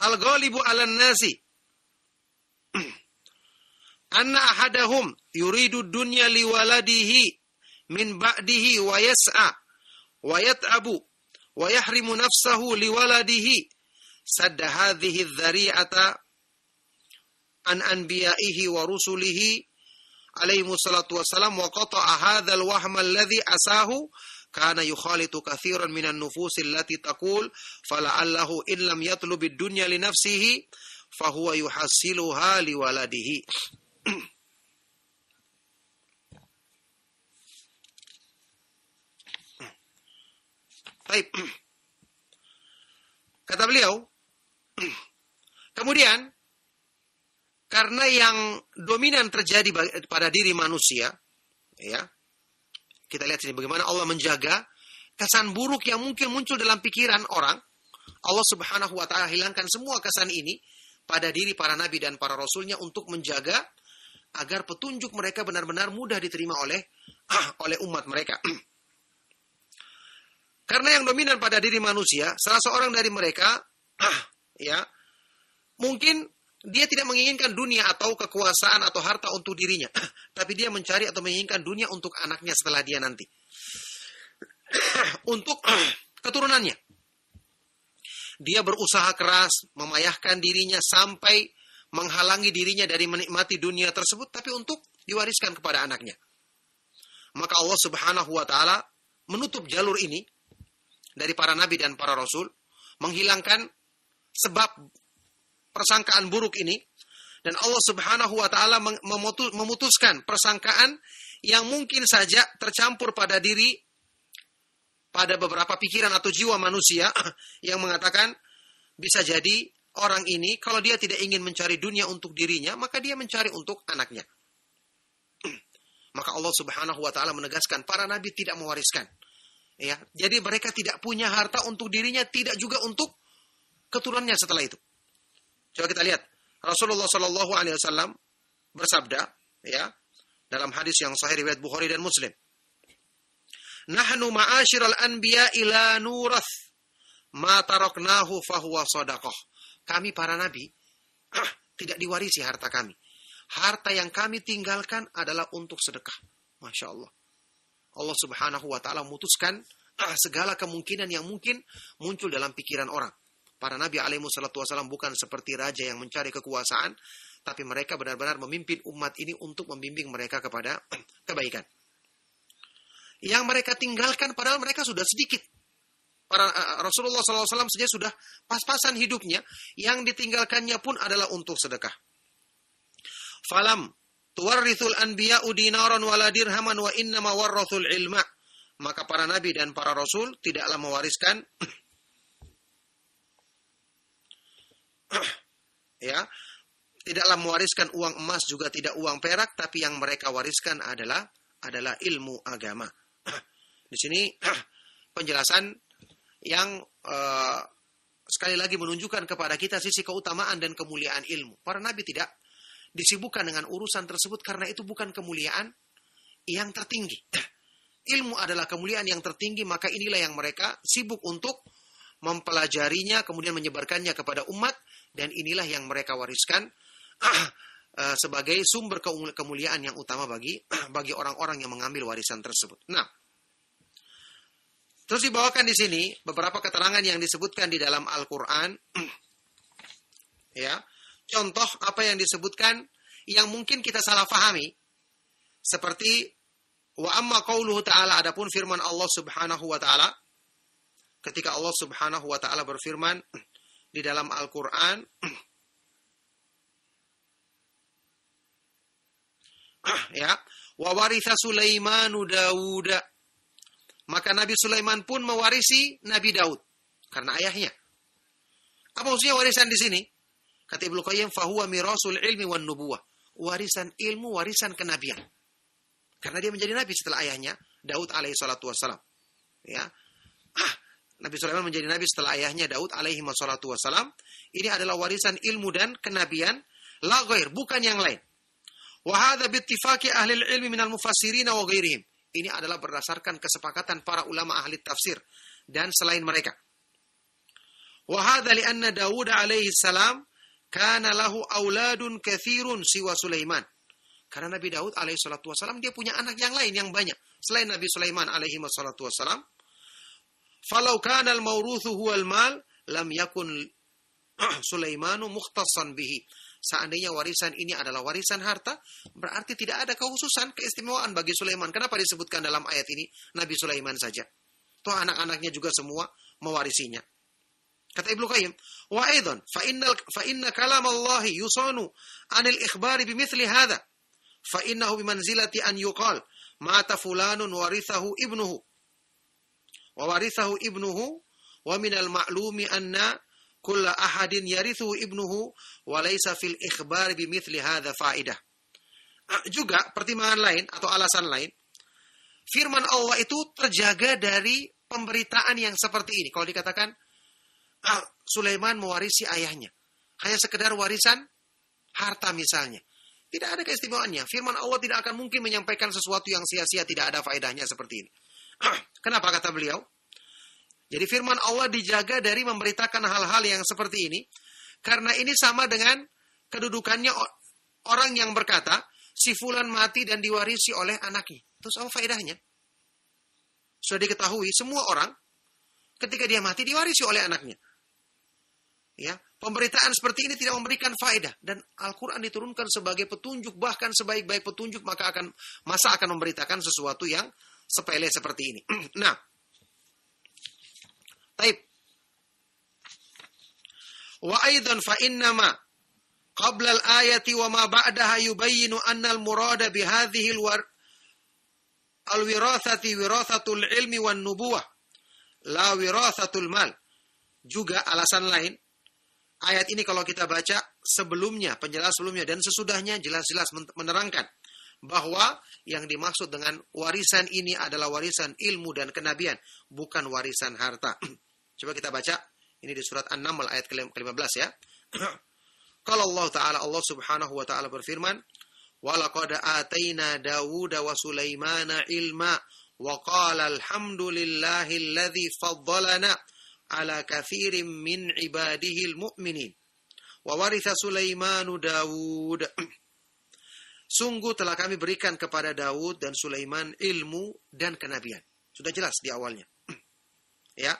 Speaker 1: al-ghalibu 'alan nasi anna ahadahum yuridu dunya liwaladihi min ba'dihi wa yas'a wa yat'abu wa yahrimu nafsahu liwaladihi sadda hadhihi adh-dhari'ata an anbiya'ihi wa rusulihi alaihi wassalatu wassalam wa qata'a hadzal wahma alladhi asahu kana yukhalitu katsiran minan nufusil lati taqul fala'allahu in lam yatlubid dunya li nafsihi fahuwa yuhassiluha li waladihi. Baik. Kata beliau, kemudian karena yang dominan terjadi pada diri manusia, ya, kita lihat sini bagaimana Allah menjaga kesan buruk yang mungkin muncul dalam pikiran orang. Allah Subhanahu wa Ta'ala hilangkan semua kesan ini pada diri para nabi dan para rasulnya untuk menjaga agar petunjuk mereka benar-benar mudah diterima oleh umat mereka. Karena yang dominan pada diri manusia, salah seorang dari mereka, ya, mungkin dia tidak menginginkan dunia atau kekuasaan atau harta untuk dirinya, tapi dia mencari atau menginginkan dunia untuk anaknya setelah dia nanti, untuk keturunannya. Dia berusaha keras, memayahkan dirinya sampai menghalangi dirinya dari menikmati dunia tersebut, tapi untuk diwariskan kepada anaknya. Maka Allah Subhanahu wa Ta'ala menutup jalur ini dari para nabi dan para rasul, menghilangkan sebab persangkaan buruk ini, dan Allah Subhanahu wa Ta'ala memutuskan persangkaan yang mungkin saja tercampur pada beberapa pikiran atau jiwa manusia yang mengatakan bisa jadi orang ini kalau dia tidak ingin mencari dunia untuk dirinya, maka dia mencari untuk anaknya. Maka Allah Subhanahu wa Ta'ala menegaskan para nabi tidak mewariskan. Ya, jadi mereka tidak punya harta untuk dirinya, tidak juga untuk keturunannya setelah itu. Coba kita lihat, Rasulullah Shallallahu Alaihi Wasallam bersabda, ya, dalam hadis yang sahih riwayat Bukhari dan Muslim, "Nahnu ma'asyiral anbiya ila nurath, ma taraknahu fahuwa shadaqah." Kami para nabi tidak diwarisi harta kami. Harta yang kami tinggalkan adalah untuk sedekah. Masya Allah. Allah Subhanahu wa Ta'ala memutuskan segala kemungkinan yang mungkin muncul dalam pikiran orang. Para nabi alaihi wassalatu wassalam bukan seperti raja yang mencari kekuasaan, tapi mereka benar-benar memimpin umat ini untuk membimbing mereka kepada kebaikan. Yang mereka tinggalkan padahal mereka sudah sedikit. Para Rasulullah SAW saja sudah pas-pasan hidupnya, yang ditinggalkannya pun adalah untuk sedekah. Falam tuwarrithul anbiya'u dinaran wala dirhaman wa innama warrathul ilma. Maka para nabi dan para rasul tidaklah mewariskan ya, tidaklah mewariskan uang emas, juga tidak uang perak, tapi yang mereka wariskan adalah ilmu agama. Di sini penjelasan yang sekali lagi menunjukkan kepada kita sisi keutamaan dan kemuliaan ilmu. Para nabi tidak disibukkan dengan urusan tersebut karena itu bukan kemuliaan yang tertinggi. Ilmu adalah kemuliaan yang tertinggi, maka inilah yang mereka sibuk untuk mempelajarinya, kemudian menyebarkannya kepada umat, dan inilah yang mereka wariskan sebagai sumber kemuliaan yang utama bagi orang-orang yang mengambil warisan tersebut. Nah, terus dibawakan di sini beberapa keterangan yang disebutkan di dalam Al-Quran, ya. Contoh apa yang disebutkan yang mungkin kita salah fahami, seperti wa amma qauluhu ta'ala, adapun firman Allah Subhanahu wa Ta'ala, ketika Allah Subhanahu wa Ta'ala berfirman di dalam Al-Qur'an, ya, wa waritha Sulaimanu Dauda, maka Nabi Sulaiman pun mewarisi Nabi Daud karena ayahnya. Apa maksudnya warisan di sini? Kata Ibnu Qayyim, fahuwa mirasul ilmi wan nubuwah. Warisan ilmu, warisan kenabian. Karena dia menjadi nabi setelah ayahnya, Daud alaihi salatu wassalam. Ya. Nabi Sulaiman menjadi nabi setelah ayahnya Daud alaihi salatu wassalam. Ini adalah warisan ilmu dan kenabian, la ghair, bukan yang lain. Wa hadza bittifaqi ahli ilmi minal mufassirin wa ghairihim. Ini adalah berdasarkan kesepakatan para ulama ahli tafsir dan selain mereka. Wa hadza li anna Daud alaihi salam kana lahu auladun katsirun siwa Sulaiman. Karena Nabi Daud alaihi salatu wasallam dia punya anak yang lain yang banyak selain Nabi Sulaiman alaihi salatu wasallam. Falau kana al-mawruthu huwa al-mal lam yakun Sulaimanu mukhtassan bihi. Seandainya warisan ini adalah warisan harta, berarti tidak ada kekhususan, keistimewaan bagi Sulaiman. Kenapa disebutkan dalam ayat ini Nabi Sulaiman saja? Toh anak-anaknya juga semua mewarisinya. Kata Ibnu Qayyim, wa aidan fa inna kalam Allah yusanu anil ikhbari bimithli hadha. Fa innahu bimanzilati an yuqal mata fulanun warithahu ibnuhu. Wa warithahu ibnuhu wa minal ma'lumi anna kulla ahadin yarithu ibnuhu wa laysa fil ikhbar bimithli hadha fa'idah. Juga pertimbangan lain atau alasan lain, firman Allah itu terjaga dari pemberitaan yang seperti ini. Kalau dikatakan Sulaiman mewarisi ayahnya, hanya sekedar warisan harta misalnya, tidak ada keistimewaannya. Firman Allah tidak akan mungkin menyampaikan sesuatu yang sia-sia, tidak ada faedahnya seperti ini. Kenapa kata beliau? Jadi firman Allah dijaga dari memberitakan hal-hal yang seperti ini, karena ini sama dengan kedudukannya orang yang berkata, si fulan mati dan diwarisi oleh anaknya. Terus apa faedahnya? Sudah diketahui semua orang, ketika dia mati diwarisi oleh anaknya. Ya, pemberitaan seperti ini tidak memberikan faedah, dan Al-Quran diturunkan sebagai petunjuk, bahkan sebaik-baik petunjuk masa akan memberitakan sesuatu yang sepele seperti ini. Nah, taib. Wa aidan fa innama qabla al-ayati wa ma ba'daha yubayyinu anna al-murada bi hadhihi al-wirathati wirathatul ilmi wan nubuwah la wirathatul mal. Juga alasan lain, ayat ini kalau kita baca sebelumnya, penjelasan sebelumnya dan sesudahnya jelas-jelas menerangkan bahwa yang dimaksud dengan warisan ini adalah warisan ilmu dan kenabian, bukan warisan harta. Coba kita baca, ini di surat An-Naml ayat ke-15 ya. Kalau Allah Subhanahu wa taala berfirman, "Wa laqad ataina Dawuda wa Sulaimana ilma wa qala alhamdulillahilladzi faddalana ala katsirin min ibadihil mu'minin wa waritha Sulaimanu Dawud." Sungguh telah kami berikan kepada Daud dan Sulaiman ilmu dan kenabian. Sudah jelas di awalnya. Ya.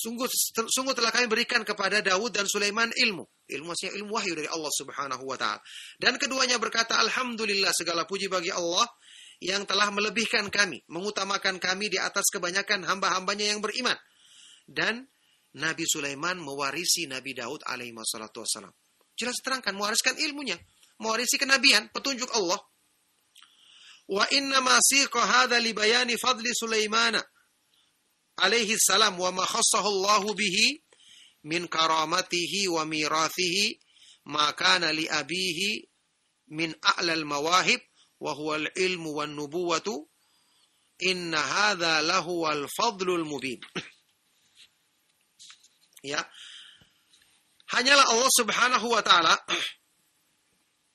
Speaker 1: Sungguh telah kami berikan kepada Daud dan Sulaiman ilmu. Ilmu maksudnya ilmu wahyu dari Allah Subhanahu wa taala. Dan keduanya berkata, alhamdulillah, segala puji bagi Allah yang telah melebihkan kami, mengutamakan kami di atas kebanyakan hamba-hambanya yang beriman. Dan Nabi Sulaiman mewarisi Nabi Daud alaihi wassalatu wassalam. Jelas terangkan, mewariskan ilmunya, mewarisi kenabian, petunjuk Allah. Wa inna ma siqa hadza li bayani fadli Sulaimana alaihi salam wa ma khassahu Allah bihi min karamatihi wa mirathihi ma kana li abihi min a'lal mawahib wa huwa al-ilmu wan nubuwatu inna hadza lahu al-fadlul mubin. Ya. Hanyalah Allah Subhanahu wa taala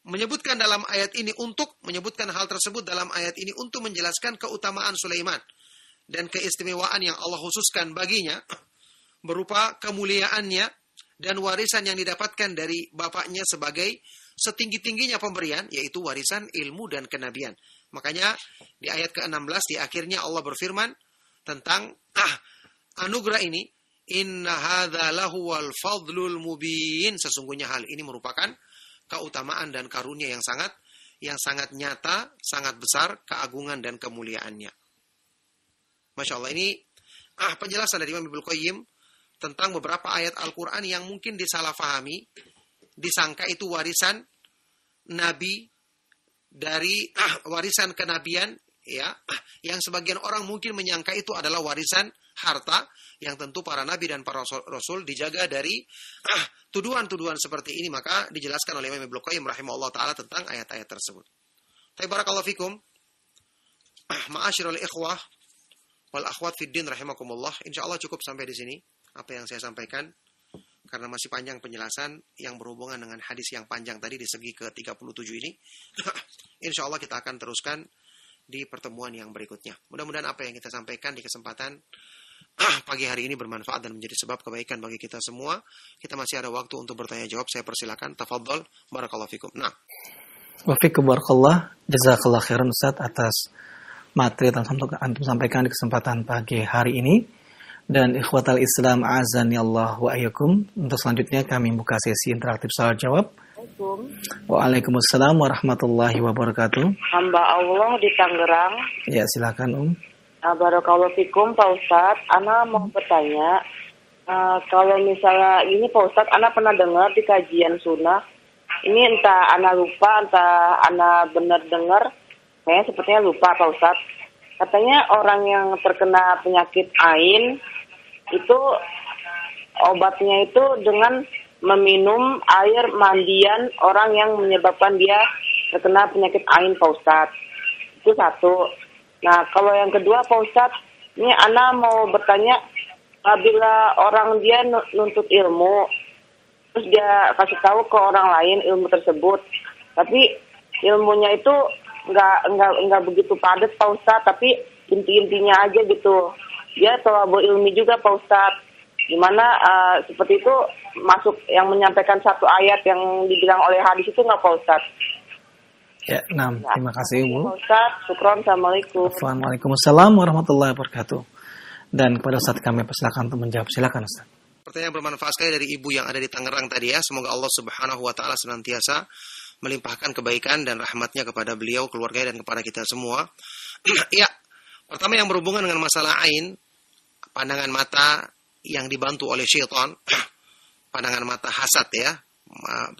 Speaker 1: menyebutkan dalam ayat ini menyebutkan hal tersebut dalam ayat ini untuk menjelaskan keutamaan Sulaiman dan keistimewaan yang Allah khususkan baginya berupa kemuliaannya dan warisan yang didapatkan dari bapaknya sebagai setinggi-tingginya pemberian, yaitu warisan ilmu dan kenabian. Makanya di ayat ke-16 di akhirnya Allah berfirman tentang anugerah ini, inna hadza lahuwal fadlul mubin, sesungguhnya hal ini merupakan keutamaan dan karunia yang sangat nyata, sangat besar keagungan dan kemuliaannya. Masya Allah, ini penjelasan dari Imam Ibnu Qayyim tentang beberapa ayat Al-Quran yang mungkin disalahfahami, disangka itu warisan Nabi dari warisan kenabian, ya, yang sebagian orang mungkin menyangka itu adalah warisan harta, yang tentu para nabi dan para rasul dijaga dari tuduhan-tuduhan seperti ini. Maka dijelaskan oleh Imam Ibnu Qayyim rahimahullah ta'ala tentang ayat-ayat tersebut. Barakallahu fikum, ma'asyiral ikhwah wal akhwat fid din rahimakumullah. Insyaallah cukup sampai di sini apa yang saya sampaikan, karena masih panjang penjelasan yang berhubungan dengan hadis yang panjang tadi di segi ke-37 ini. Insyaallah kita akan teruskan di pertemuan yang berikutnya. Mudah-mudahan apa yang kita sampaikan di kesempatan pagi hari ini bermanfaat dan menjadi sebab kebaikan bagi kita semua. Kita masih ada waktu untuk bertanya jawab. Saya persilakan. Tafadhol. Barakallahu fikum. Nah.
Speaker 2: Wa fikum barakallah. Jazakallah khairan Ustaz atas materi yang antum sampaikan di kesempatan pagi hari ini. Dan ikhwatal Islam azani Allah wa ayyakum. Untuk selanjutnya kami buka sesi interaktif soal jawab. Waalaikumsalam warahmatullahi wabarakatuh.
Speaker 3: Hamba Allah di Tangerang.
Speaker 2: Ya, silakan
Speaker 3: Barakallahu fikum Pak Ustadz. Ana mau bertanya, kalau misalnya ini Pak Ustadz, Ana pernah dengar di kajian sunnah, ini entah Ana lupa, entah Ana benar dengar, kayaknya sepertinya lupa Pak Ustadz. Katanya orang yang terkena penyakit ain, itu obatnya itu dengan meminum air mandian orang yang menyebabkan dia terkena penyakit ain Pak Ustadz. Itu satu. Nah, kalau yang kedua Pak Ustadz, ini Ana mau bertanya, apabila orang dia nuntut ilmu, terus dia kasih tahu ke orang lain ilmu tersebut, tapi ilmunya itu nggak begitu padat Pak Ustadz, tapi inti-intinya aja gitu. Dia thalabul ilmi juga Pak Ustadz. Gimana seperti itu masuk yang menyampaikan satu ayat yang dibilang oleh hadis itu nggak Pak Ustadz?
Speaker 2: Ya, terima kasih Ibu.
Speaker 3: Pak Ustadz, syukron, assalamualaikum.
Speaker 2: Waalaikumsalam warahmatullahi wabarakatuh. Dan kepada Ustadz kami persilakan untuk menjawab. Silakan Ustadz.
Speaker 1: Pertanyaan bermanfaat sekali dari ibu yang ada di Tangerang tadi ya. Semoga Allah Subhanahu wa taala senantiasa melimpahkan kebaikan dan rahmatnya kepada beliau, keluarga dan kepada kita semua. Ya, pertama yang berhubungan dengan masalah ain, pandangan mata yang dibantu oleh syaitan, pandangan mata hasad ya,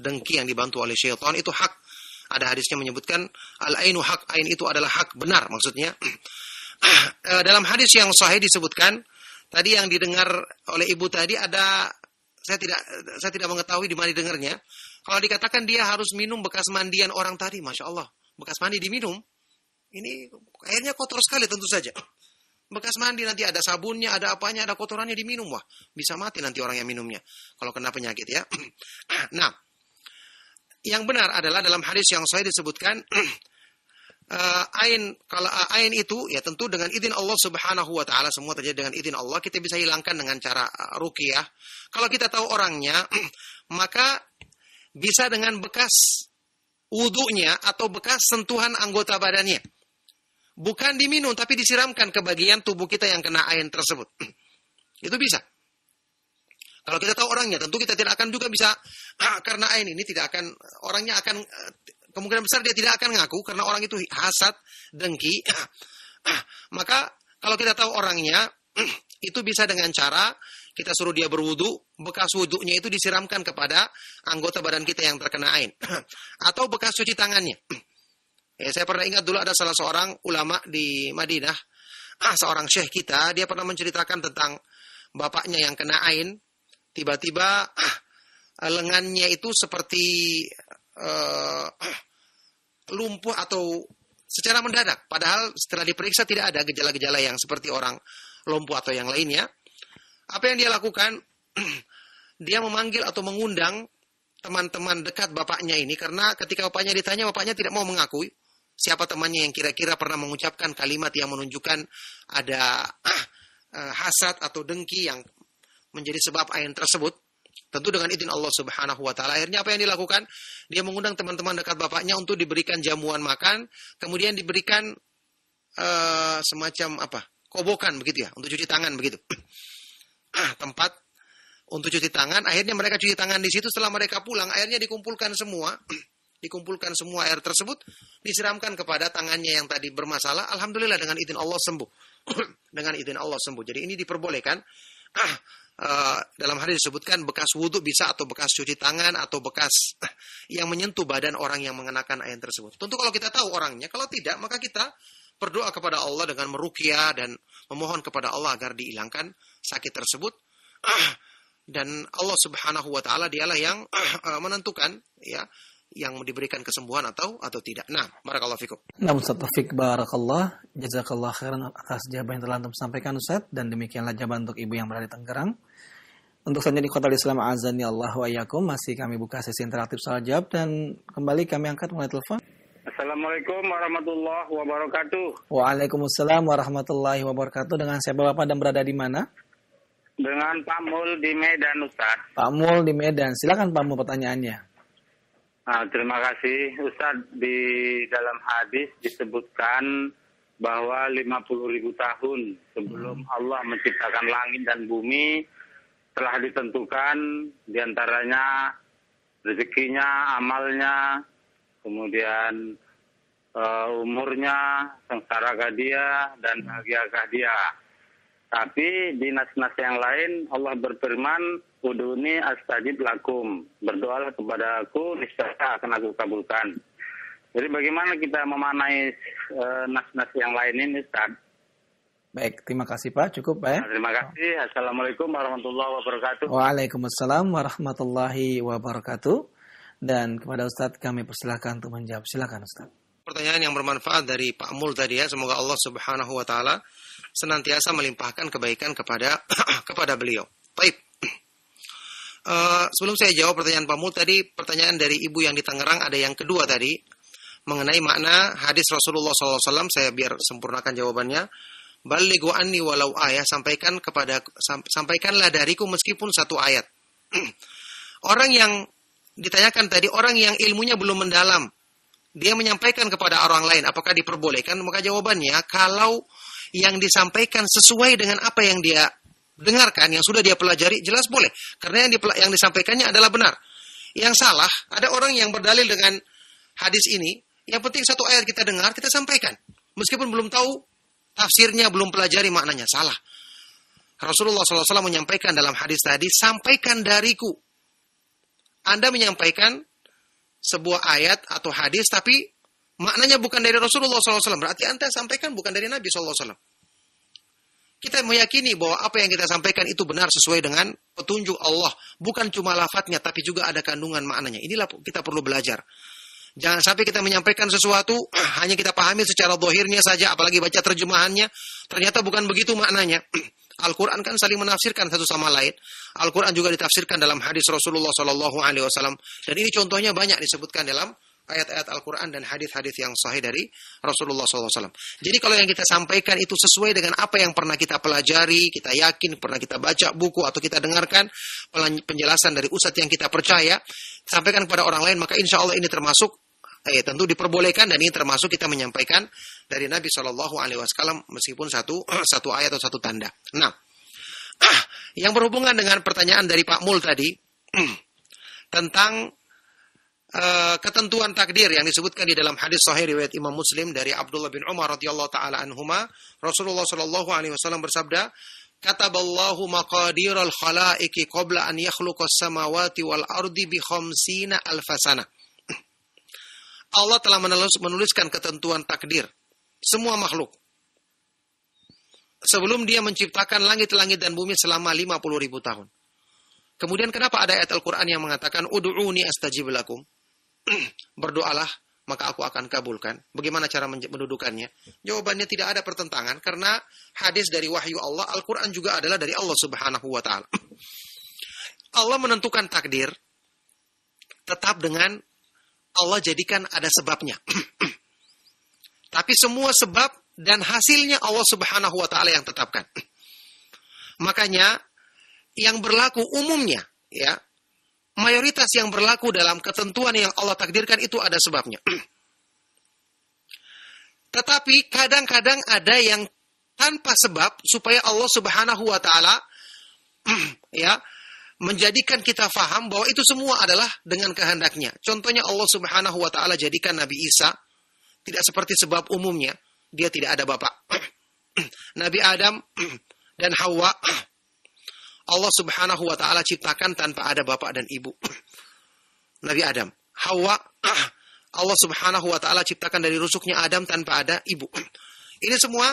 Speaker 1: dengki yang dibantu oleh syaitan itu hak. Ada hadisnya menyebutkan al-ainu hak, ain itu adalah hak benar maksudnya. Dalam hadis yang sahih disebutkan tadi yang didengar oleh ibu tadi ada, saya tidak mengetahui di mana didengarnya. Kalau dikatakan dia harus minum bekas mandian orang tadi, Masya Allah, bekas mandi diminum, ini airnya kotor sekali tentu saja. Bekas mandi nanti ada sabunnya, ada apanya, ada kotorannya diminum, wah bisa mati nanti orang yang minumnya kalau kena penyakit ya. Nah, yang benar adalah dalam hadis yang sahih disebutkan kalau ain itu ya tentu dengan izin Allah Subhanahu wa taala, semua terjadi dengan izin Allah. Kita bisa hilangkan dengan cara ruqyah. Kalau kita tahu orangnya, maka bisa dengan bekas wudunya atau bekas sentuhan anggota badannya. Bukan diminum tapi disiramkan ke bagian tubuh kita yang kena ain tersebut. Itu bisa. Kalau kita tahu orangnya, tentu kita tidak akan juga bisa karena ain ini tidak akan, orangnya akan kemungkinan besar dia tidak akan ngaku karena orang itu hasad, dengki. Maka kalau kita tahu orangnya, itu bisa dengan cara kita suruh dia berwudu, bekas wudunya itu disiramkan kepada anggota badan kita yang terkena ain. Atau bekas cuci tangannya. Ya, saya pernah ingat dulu ada salah seorang ulama di Madinah, seorang syekh kita, dia pernah menceritakan tentang bapaknya yang kena ain, tiba-tiba lengannya itu seperti lumpuh atau secara mendadak. Padahal setelah diperiksa tidak ada gejala-gejala yang seperti orang lumpuh atau yang lainnya. Apa yang dia lakukan? Dia memanggil atau mengundang teman-teman dekat bapaknya ini, karena ketika bapaknya ditanya, bapaknya tidak mau mengakui siapa temannya yang kira-kira pernah mengucapkan kalimat yang menunjukkan ada hasad atau dengki yang menjadi sebab ain tersebut. Tentu dengan izin Allah Subhanahu wa taala. Akhirnya apa yang dilakukan? Dia mengundang teman-teman dekat bapaknya untuk diberikan jamuan makan, kemudian diberikan semacam kobokan begitu ya, untuk cuci tangan begitu. Tempat untuk cuci tangan. Akhirnya mereka cuci tangan di situ. Setelah mereka pulang, airnya dikumpulkan semua air tersebut, disiramkan kepada tangannya yang tadi bermasalah. Alhamdulillah dengan izin Allah sembuh. Dengan izin Allah sembuh. Jadi ini diperbolehkan. Dalam hadis disebutkan bekas wudhu bisa, atau bekas cuci tangan, atau bekas yang menyentuh badan orang yang mengenakan air tersebut. Tentu kalau kita tahu orangnya. Kalau tidak, maka kita berdoa kepada Allah dengan meruqyah dan memohon kepada Allah agar dihilangkan sakit tersebut. Dan Allah Subhanahu wa taala dialah yang menentukan ya, yang diberikan kesembuhan atau tidak. Nah, barakallahu fikum.
Speaker 2: Nah, Ustaz Taufik barakallah, jazakallah khairan atas jawaban yang telah Antum sampaikan Ustaz, dan demikianlah jawaban untuk ibu yang berada di Tangerang. Untuk selanjutnya di Kota Islam azani Allah wa iyyakum, masih kami buka sesi interaktif soal jawab, dan kembali kami angkat mulai telepon.
Speaker 4: Assalamualaikum warahmatullahi wabarakatuh.
Speaker 2: Waalaikumsalam warahmatullahi wabarakatuh. Dengan siapa Bapak dan berada di mana?
Speaker 4: Dengan Pak Mul di Medan, Ustaz.
Speaker 2: Pak Mul di Medan. Silakan Pak Mul pertanyaannya.
Speaker 4: Nah, terima kasih Ustaz. Di dalam hadis disebutkan bahwa 50.000 tahun sebelum Allah menciptakan langit dan bumi telah ditentukan diantaranya rezekinya, amalnya, kemudian umurnya, sengsarakah dia, dan bahagiakah dia. Tapi di nas-nas yang lain Allah berfirman, uduni astajib lakum, berdoalah kepada aku, niscaya akan aku kabulkan. Jadi bagaimana kita memanai nas-nas yang lain ini, Ustaz?
Speaker 2: Baik, terima kasih Pak. Cukup Pak ya?
Speaker 4: Terima kasih. Assalamualaikum warahmatullahi wabarakatuh.
Speaker 2: Waalaikumsalam warahmatullahi wabarakatuh. Dan kepada Ustadz kami persilakan untuk menjawab. Silakan Ustadz.
Speaker 1: Pertanyaan yang bermanfaat dari Pak Mul tadi ya. Semoga Allah Subhanahu wa taala senantiasa melimpahkan kebaikan kepada kepada beliau. Baik. Sebelum saya jawab pertanyaan Pak Mul tadi, pertanyaan dari Ibu yang di Tangerang ada yang kedua tadi mengenai makna hadis Rasulullah SAW. Saya biar sempurnakan jawabannya. Balighu anni walau ayat, sampaikanlah dariku meskipun satu ayat. Orang yang ditanyakan tadi, orang yang ilmunya belum mendalam, dia menyampaikan kepada orang lain, apakah diperbolehkan? Maka jawabannya, kalau yang disampaikan sesuai dengan apa yang dia dengarkan, yang sudah dia pelajari, jelas boleh. Karena yang disampaikannya adalah benar. Yang salah, ada orang yang berdalil dengan hadis ini, yang penting satu ayat kita dengar, kita sampaikan. Meskipun belum tahu tafsirnya, belum pelajari maknanya, salah. Rasulullah SAW menyampaikan dalam hadis tadi, sampaikan dariku. Anda menyampaikan sebuah ayat atau hadis, tapi maknanya bukan dari Rasulullah SAW. Berarti Anda sampaikan bukan dari Nabi SAW. Kita meyakini bahwa apa yang kita sampaikan itu benar sesuai dengan petunjuk Allah. Bukan cuma lafadznya, tapi juga ada kandungan maknanya. Inilah kita perlu belajar. Jangan sampai kita menyampaikan sesuatu, hanya kita pahami secara zahirnya saja, apalagi baca terjemahannya. Ternyata bukan begitu maknanya. Al-Quran kan saling menafsirkan satu sama lain. Al-Quran juga ditafsirkan dalam hadis Rasulullah SAW. Dan ini contohnya banyak disebutkan dalam ayat-ayat Al-Quran dan hadis-hadis yang sahih dari Rasulullah SAW. Jadi kalau yang kita sampaikan itu sesuai dengan apa yang pernah kita pelajari, kita yakin, pernah kita baca buku atau kita dengarkan penjelasan dari ustadz yang kita percaya, sampaikan kepada orang lain, maka insya Allah ini termasuk tentu diperbolehkan, dan ini termasuk kita menyampaikan dari Nabi SAW meskipun satu ayat atau satu tanda. Nah, yang berhubungan dengan pertanyaan dari Pak Mul tadi tentang ketentuan takdir yang disebutkan di dalam hadis sahih riwayat Imam Muslim dari Abdullah bin Umar radhiyallahu taala anhuma, Rasulullah SAW bersabda, kataballahu maqadiral khalaiqi qabla an yakhluqas samawati wal ardi bi khamsina alfasana. Allah telah menuliskan ketentuan takdir semua makhluk sebelum dia menciptakan langit-langit dan bumi selama 50.000 tahun. Kemudian kenapa ada ayat Al-Quran yang mengatakan ud'uni astajib lakum? Berdoalah maka aku akan kabulkan. Bagaimana cara mendudukannya? Jawabannya tidak ada pertentangan, karena hadis dari wahyu Allah, Al-Quran juga adalah dari Allah Subhanahu wa taala. Allah menentukan takdir tetap dengan Allah jadikan ada sebabnya. Tapi semua sebab dan hasilnya Allah Subhanahu wa taala yang tetapkan. Makanya yang berlaku umumnya, ya, mayoritas yang berlaku dalam ketentuan yang Allah takdirkan itu ada sebabnya. Tetapi kadang-kadang ada yang tanpa sebab supaya Allah Subhanahu wa taala ya menjadikan kita faham bahwa itu semua adalah dengan kehendaknya. Contohnya Allah Subhanahu wa taala jadikan Nabi Isa tidak seperti sebab umumnya, dia tidak ada bapak. Nabi Adam dan Hawa Allah Subhanahu wa taala ciptakan tanpa ada bapak dan ibu. Nabi Adam, Hawa Allah Subhanahu wa taala ciptakan dari rusuknya Adam tanpa ada ibu. Ini semua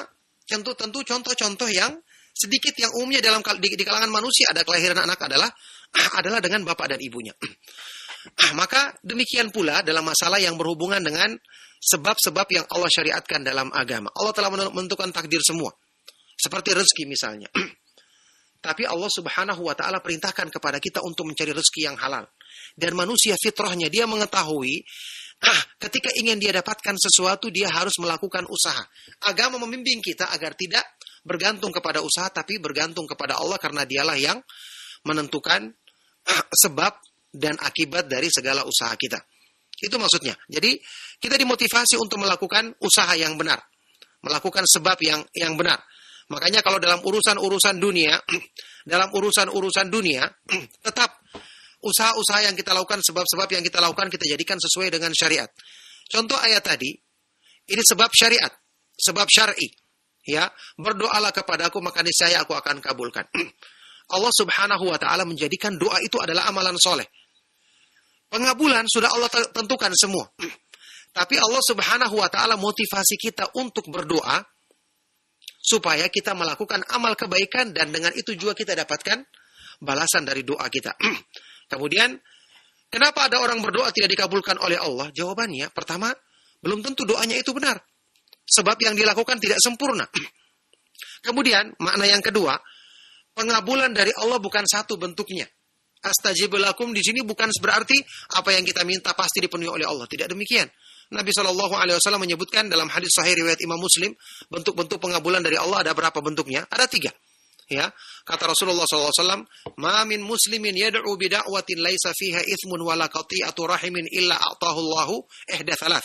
Speaker 1: tentu contoh-contoh yang sedikit yang umumnya di kalangan manusia ada kelahiran anak adalah dengan bapak dan ibunya. Maka demikian pula dalam masalah yang berhubungan dengan sebab-sebab yang Allah syariatkan dalam agama. Allah telah menentukan takdir semua. Seperti rezeki misalnya. Tapi Allah Subhanahu wa taala perintahkan kepada kita untuk mencari rezeki yang halal. Dan manusia fitrahnya dia mengetahui ketika ingin dia dapatkan sesuatu dia harus melakukan usaha. Agama membimbing kita agar tidak bergantung kepada usaha, tapi bergantung kepada Allah, karena dialah yang menentukan sebab dan akibat dari segala usaha kita. Itu maksudnya. Jadi kita dimotivasi untuk melakukan usaha yang benar, melakukan sebab yang benar. Makanya kalau dalam urusan-urusan dunia, tetap usaha-usaha yang kita lakukan, sebab-sebab yang kita lakukan kita jadikan sesuai dengan syariat. Contoh ayat tadi, Ini sebab syariat, sebab syar'i. Ya, berdoalah kepadaku maka niscaya aku akan kabulkan. Allah Subhanahu wa taala menjadikan doa itu adalah amalan soleh. Pengabulan sudah Allah tentukan semua. Tapi Allah Subhanahu wa taala motivasi kita untuk berdoa supaya kita melakukan amal kebaikan dan dengan itu juga kita dapatkan balasan dari doa kita. Kemudian, kenapa ada orang berdoa tidak dikabulkan oleh Allah? Jawabannya, pertama, belum tentu doanya itu benar. Sebab yang dilakukan tidak sempurna. Kemudian, makna yang kedua, pengabulan dari Allah bukan satu bentuknya. Astajib lakum di sini bukan berarti apa yang kita minta pasti dipenuhi oleh Allah. Tidak demikian. Nabi SAW menyebutkan dalam hadis sahih riwayat Imam Muslim, bentuk-bentuk pengabulan dari Allah ada berapa bentuknya? Ada 3. Ya, kata Rasulullah SAW, "Ma min muslimin yad'u bida'watin laisa fiha ithmun wala qati'atu rahimin illa a'tahu Allahu ihda thalath."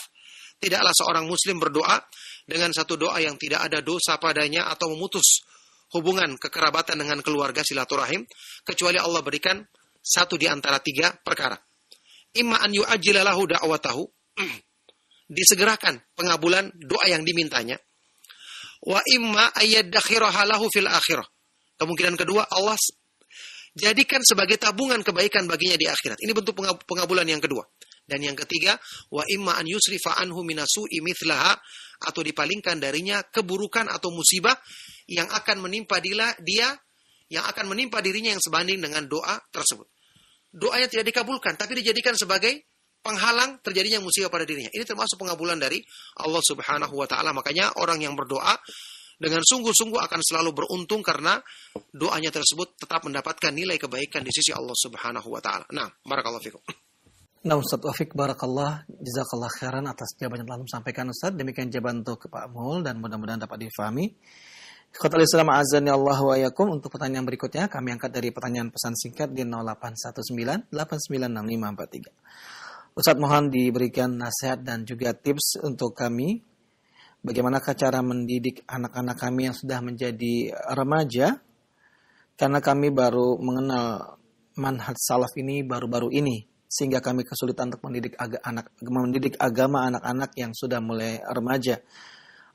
Speaker 1: Tidaklah seorang muslim berdoa dengan satu doa yang tidak ada dosa padanya atau memutus hubungan kekerabatan dengan keluarga silaturahim, kecuali Allah berikan satu di antara 3 perkara. Imma an yu'ajjila lahu da'watahu, disegerakan pengabulan doa yang dimintanya. Wa imma ayyadakhiraha lahu fil akhirah. Kemungkinan kedua, Allah jadikan sebagai tabungan kebaikan baginya di akhirat. Ini bentuk pengabulan yang kedua. Dan yang ketiga, wa imma an yusrifa anhu minasu'i mithlaha, atau dipalingkan darinya keburukan atau musibah yang akan menimpa yang akan menimpa dirinya yang sebanding dengan doa tersebut. Doanya tidak dikabulkan, tapi dijadikan sebagai penghalang terjadinya musibah pada dirinya. Ini termasuk pengabulan dari Allah Subhanahu wa taala. Makanya orang yang berdoa dengan sungguh-sungguh akan selalu beruntung karena doanya tersebut tetap mendapatkan nilai kebaikan di sisi Allah Subhanahu wa taala. Nah, barakallahu fikum.
Speaker 2: Nah, Ustaz Taufik barakallah, jazakallah khairan atas jawaban yang telah disampaikan Ustaz. Demikian jawaban untuk Pak Mul dan mudah-mudahan dapat difahami. Ikhwatal Islam azani Allah wa iyyakum. Untuk pertanyaan berikutnya kami angkat dari pertanyaan pesan singkat di 0819896543. Ustaz mohon diberikan nasihat dan juga tips untuk kami bagaimanakah cara mendidik anak-anak kami yang sudah menjadi remaja, karena kami baru mengenal manhaj salaf ini baru-baru ini, sehingga kami kesulitan untuk mendidik agama anak-anak yang sudah mulai remaja.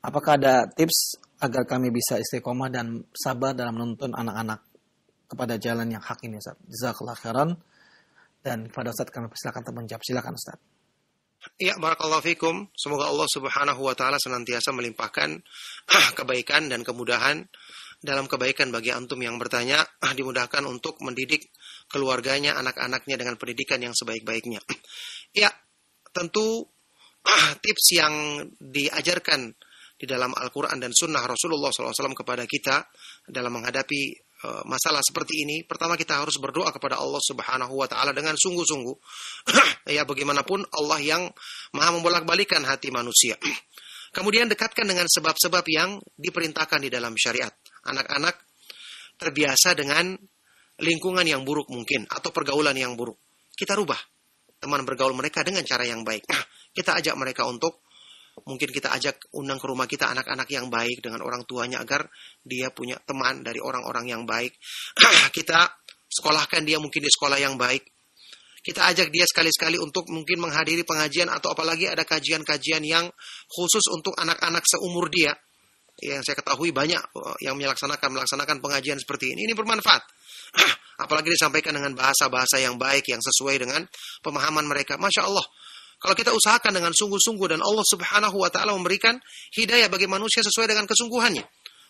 Speaker 2: Apakah ada tips agar kami bisa istiqomah dan sabar dalam menuntun anak-anak kepada jalan yang hak ini, Ustaz? Jazakallahu khairan. Dan kepada Ustaz kami persilakan untuk menjawab. Silakan Ustaz.
Speaker 1: Ya, barakallahu fikum. Semoga Allah Subhanahu wa taala senantiasa melimpahkan kebaikan dan kemudahan dalam kebaikan bagi antum yang bertanya, dimudahkan untuk mendidik keluarganya, anak-anaknya dengan pendidikan yang sebaik-baiknya. Ya, tentu tips yang diajarkan di dalam Al-Quran dan Sunnah Rasulullah SAW kepada kita dalam menghadapi masalah seperti ini, pertama kita harus berdoa kepada Allah Subhanahu wa taala dengan sungguh-sungguh. Ya, bagaimanapun Allah yang Maha membolak-balikan hati manusia. Kemudian dekatkan dengan sebab-sebab yang diperintahkan di dalam syariat. Anak-anak terbiasa dengan lingkungan yang buruk mungkin atau pergaulan yang buruk. Kita rubah teman bergaul mereka dengan cara yang baik. Kita ajak mereka untuk mungkin kita ajak undang ke rumah kita anak-anak yang baik dengan orang tuanya agar dia punya teman dari orang-orang yang baik. Kita sekolahkan dia mungkin di sekolah yang baik. Kita ajak dia sekali-sekali untuk mungkin menghadiri pengajian atau apalagi ada kajian-kajian yang khusus untuk anak-anak seumur dia. Yang saya ketahui banyak yang melaksanakan pengajian seperti ini. Ini bermanfaat. Apalagi disampaikan dengan bahasa-bahasa yang baik yang sesuai dengan pemahaman mereka. Masya Allah. Kalau kita usahakan dengan sungguh-sungguh dan Allah Subhanahu wa taala memberikan hidayah bagi manusia sesuai dengan kesungguhannya.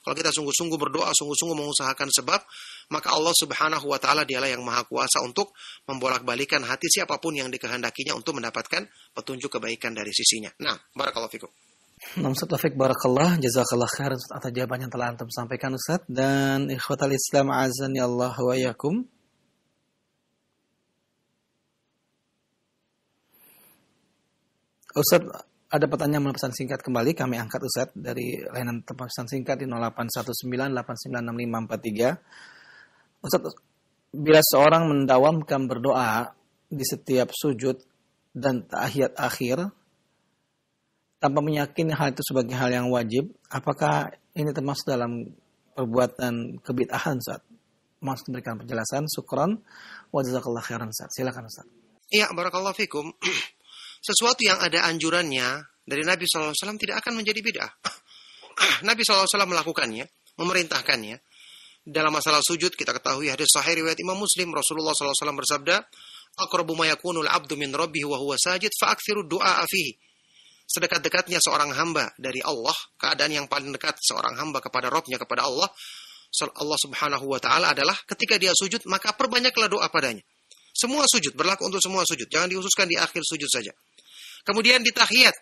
Speaker 1: Kalau kita sungguh-sungguh berdoa, sungguh-sungguh mengusahakan sebab, maka Allah Subhanahu wa taala dialah yang maha kuasa untuk membolak-balikan hati siapapun yang dikehendakinya untuk mendapatkan petunjuk kebaikan dari sisinya. Nah, barakallahu fikum.
Speaker 2: Ustaz Taufik barakallah, jazakallah khairan atas jawaban yang telah antum sampaikan Ustaz. Dan ikhwatal Islam azani Allah wa iyyakum. Ustaz, ada pertanyaan melalui pesan singkat kembali. Kami angkat Ustaz dari layanan pesan singkat di 0819896543. Ustaz, bila seorang mendawamkan berdoa di setiap sujud dan tahiyat akhir tanpa meyakini hal itu sebagai hal yang wajib, apakah ini termasuk dalam perbuatan kebid'ahan Ustaz? Maksud memberikan penjelasan. Syukran wa jazakallahu khairan Ustaz. Silakan Ustaz.
Speaker 1: Iya, barakallahu fikum. sesuatu yang ada anjurannya dari Nabi SAW tidak akan menjadi bid'ah. Nabi SAW melakukannya, memerintahkannya. Dalam masalah sujud, kita ketahui hadis sahih riwayat Imam Muslim, Rasulullah SAW bersabda, "Aqrabu ma yakunul 'abdu min rabbih wa huwa sajid, fa'aktsiru du'a fihi." Sedekat-dekatnya seorang hamba dari Allah, keadaan yang paling dekat seorang hamba kepada Rabbnya, kepada Allah Subhanahu wa ta'ala adalah ketika dia sujud, maka perbanyaklah doa padanya. Semua sujud, berlaku untuk semua sujud. Jangan dihususkan di akhir sujud saja. Kemudian di tahiyat,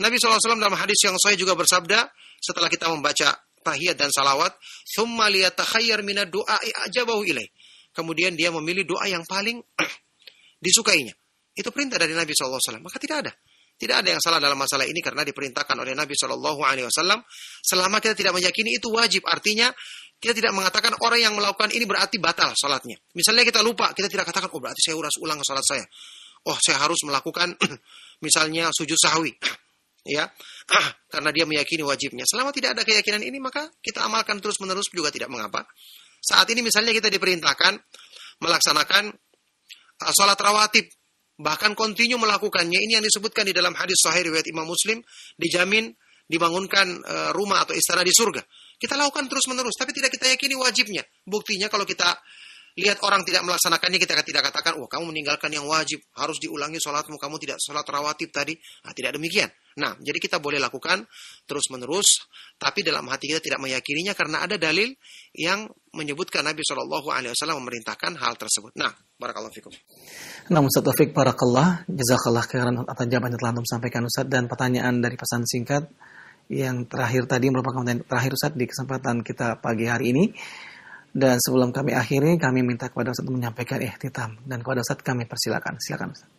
Speaker 1: Nabi SAW dalam hadis yang sahih juga bersabda, setelah kita membaca tahiyat dan salawat, "Tsumma liyatakhayyar minad du'a'i ajabahu ilaih." Kemudian dia memilih doa yang paling disukainya. Itu perintah dari Nabi SAW. Maka tidak ada yang salah dalam masalah ini karena diperintahkan oleh Nabi SAW. Selama kita tidak meyakini itu wajib, artinya kita tidak mengatakan orang yang melakukan ini berarti batal salatnya. Misalnya kita lupa, kita tidak katakan, oh berarti saya ulang salat saya. Oh saya harus melakukan misalnya sujud sahwi. Ya, karena dia meyakini wajibnya. Selama tidak ada keyakinan ini, maka kita amalkan terus-menerus juga tidak mengapa. Saat ini misalnya kita diperintahkan melaksanakan salat rawatib, bahkan kontinu melakukannya. Ini yang disebutkan di dalam hadis sahih riwayat Imam Muslim, dijamin dibangunkan rumah atau istana di surga. Kita lakukan terus-menerus, tapi tidak kita yakini wajibnya. Buktinya kalau kita lihat orang tidak melaksanakannya, kita tidak katakan, wah kamu meninggalkan yang wajib, harus diulangi sholatmu, kamu tidak sholat rawatib tadi. Nah, tidak demikian. Nah, jadi kita boleh lakukan terus-menerus, tapi dalam hati kita tidak meyakininya karena ada dalil yang menyebutkan Nabi SAW memerintahkan hal tersebut. Nah, barakallahu fikum.
Speaker 2: Nah, Ustaz Taufik, barakallah, jazakallah khairan atas jawaban yang telah Antum sampaikan, Ustaz. Dan pertanyaan dari pesan singkat yang terakhir tadi merupakan pertanyaan terakhir, Ustaz, di kesempatan kita pagi hari ini. Dan sebelum kami akhiri, kami minta kepada Ustaz menyampaikan ihtitam. Dan kepada Ustaz kami persilakan. Silakan, Ustaz.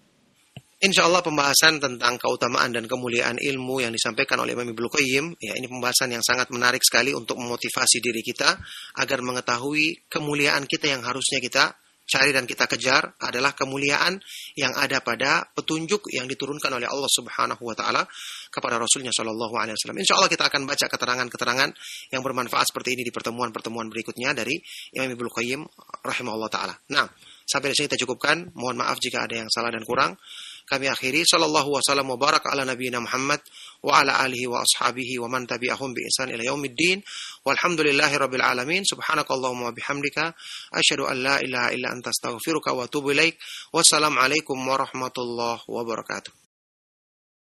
Speaker 1: Insya Allah pembahasan tentang keutamaan dan kemuliaan ilmu yang disampaikan oleh Imam Ibnu Qayyim, ya ini pembahasan yang sangat menarik sekali untuk memotivasi diri kita agar mengetahui kemuliaan kita yang harusnya kita cari dan kita kejar adalah kemuliaan yang ada pada petunjuk yang diturunkan oleh Allah Subhanahu wa taala kepada Rasulnya sallallahu alaihi wasallam. Insyaallah kita akan baca keterangan-keterangan yang bermanfaat seperti ini di pertemuan-pertemuan berikutnya dari Imam Ibnu Qayyim rahimahullah taala. Nah, sampai di sini kita cukupkan. Mohon maaf jika ada yang salah dan kurang. Kami akhiri, sallallahu wasallam wa baraka ala nabiyina Muhammad wa ala alihi wa ashabihi wa man tabi'ahum bi ihsan ila yaumiddin. Walhamdulillahi rabbil alamin. Subhanakallahumma wa bihamdika asyhadu an la ilaha illa anta astaghfiruka wa atubu ilaik. Wassalamu alaikum warahmatullahi wabarakatuh.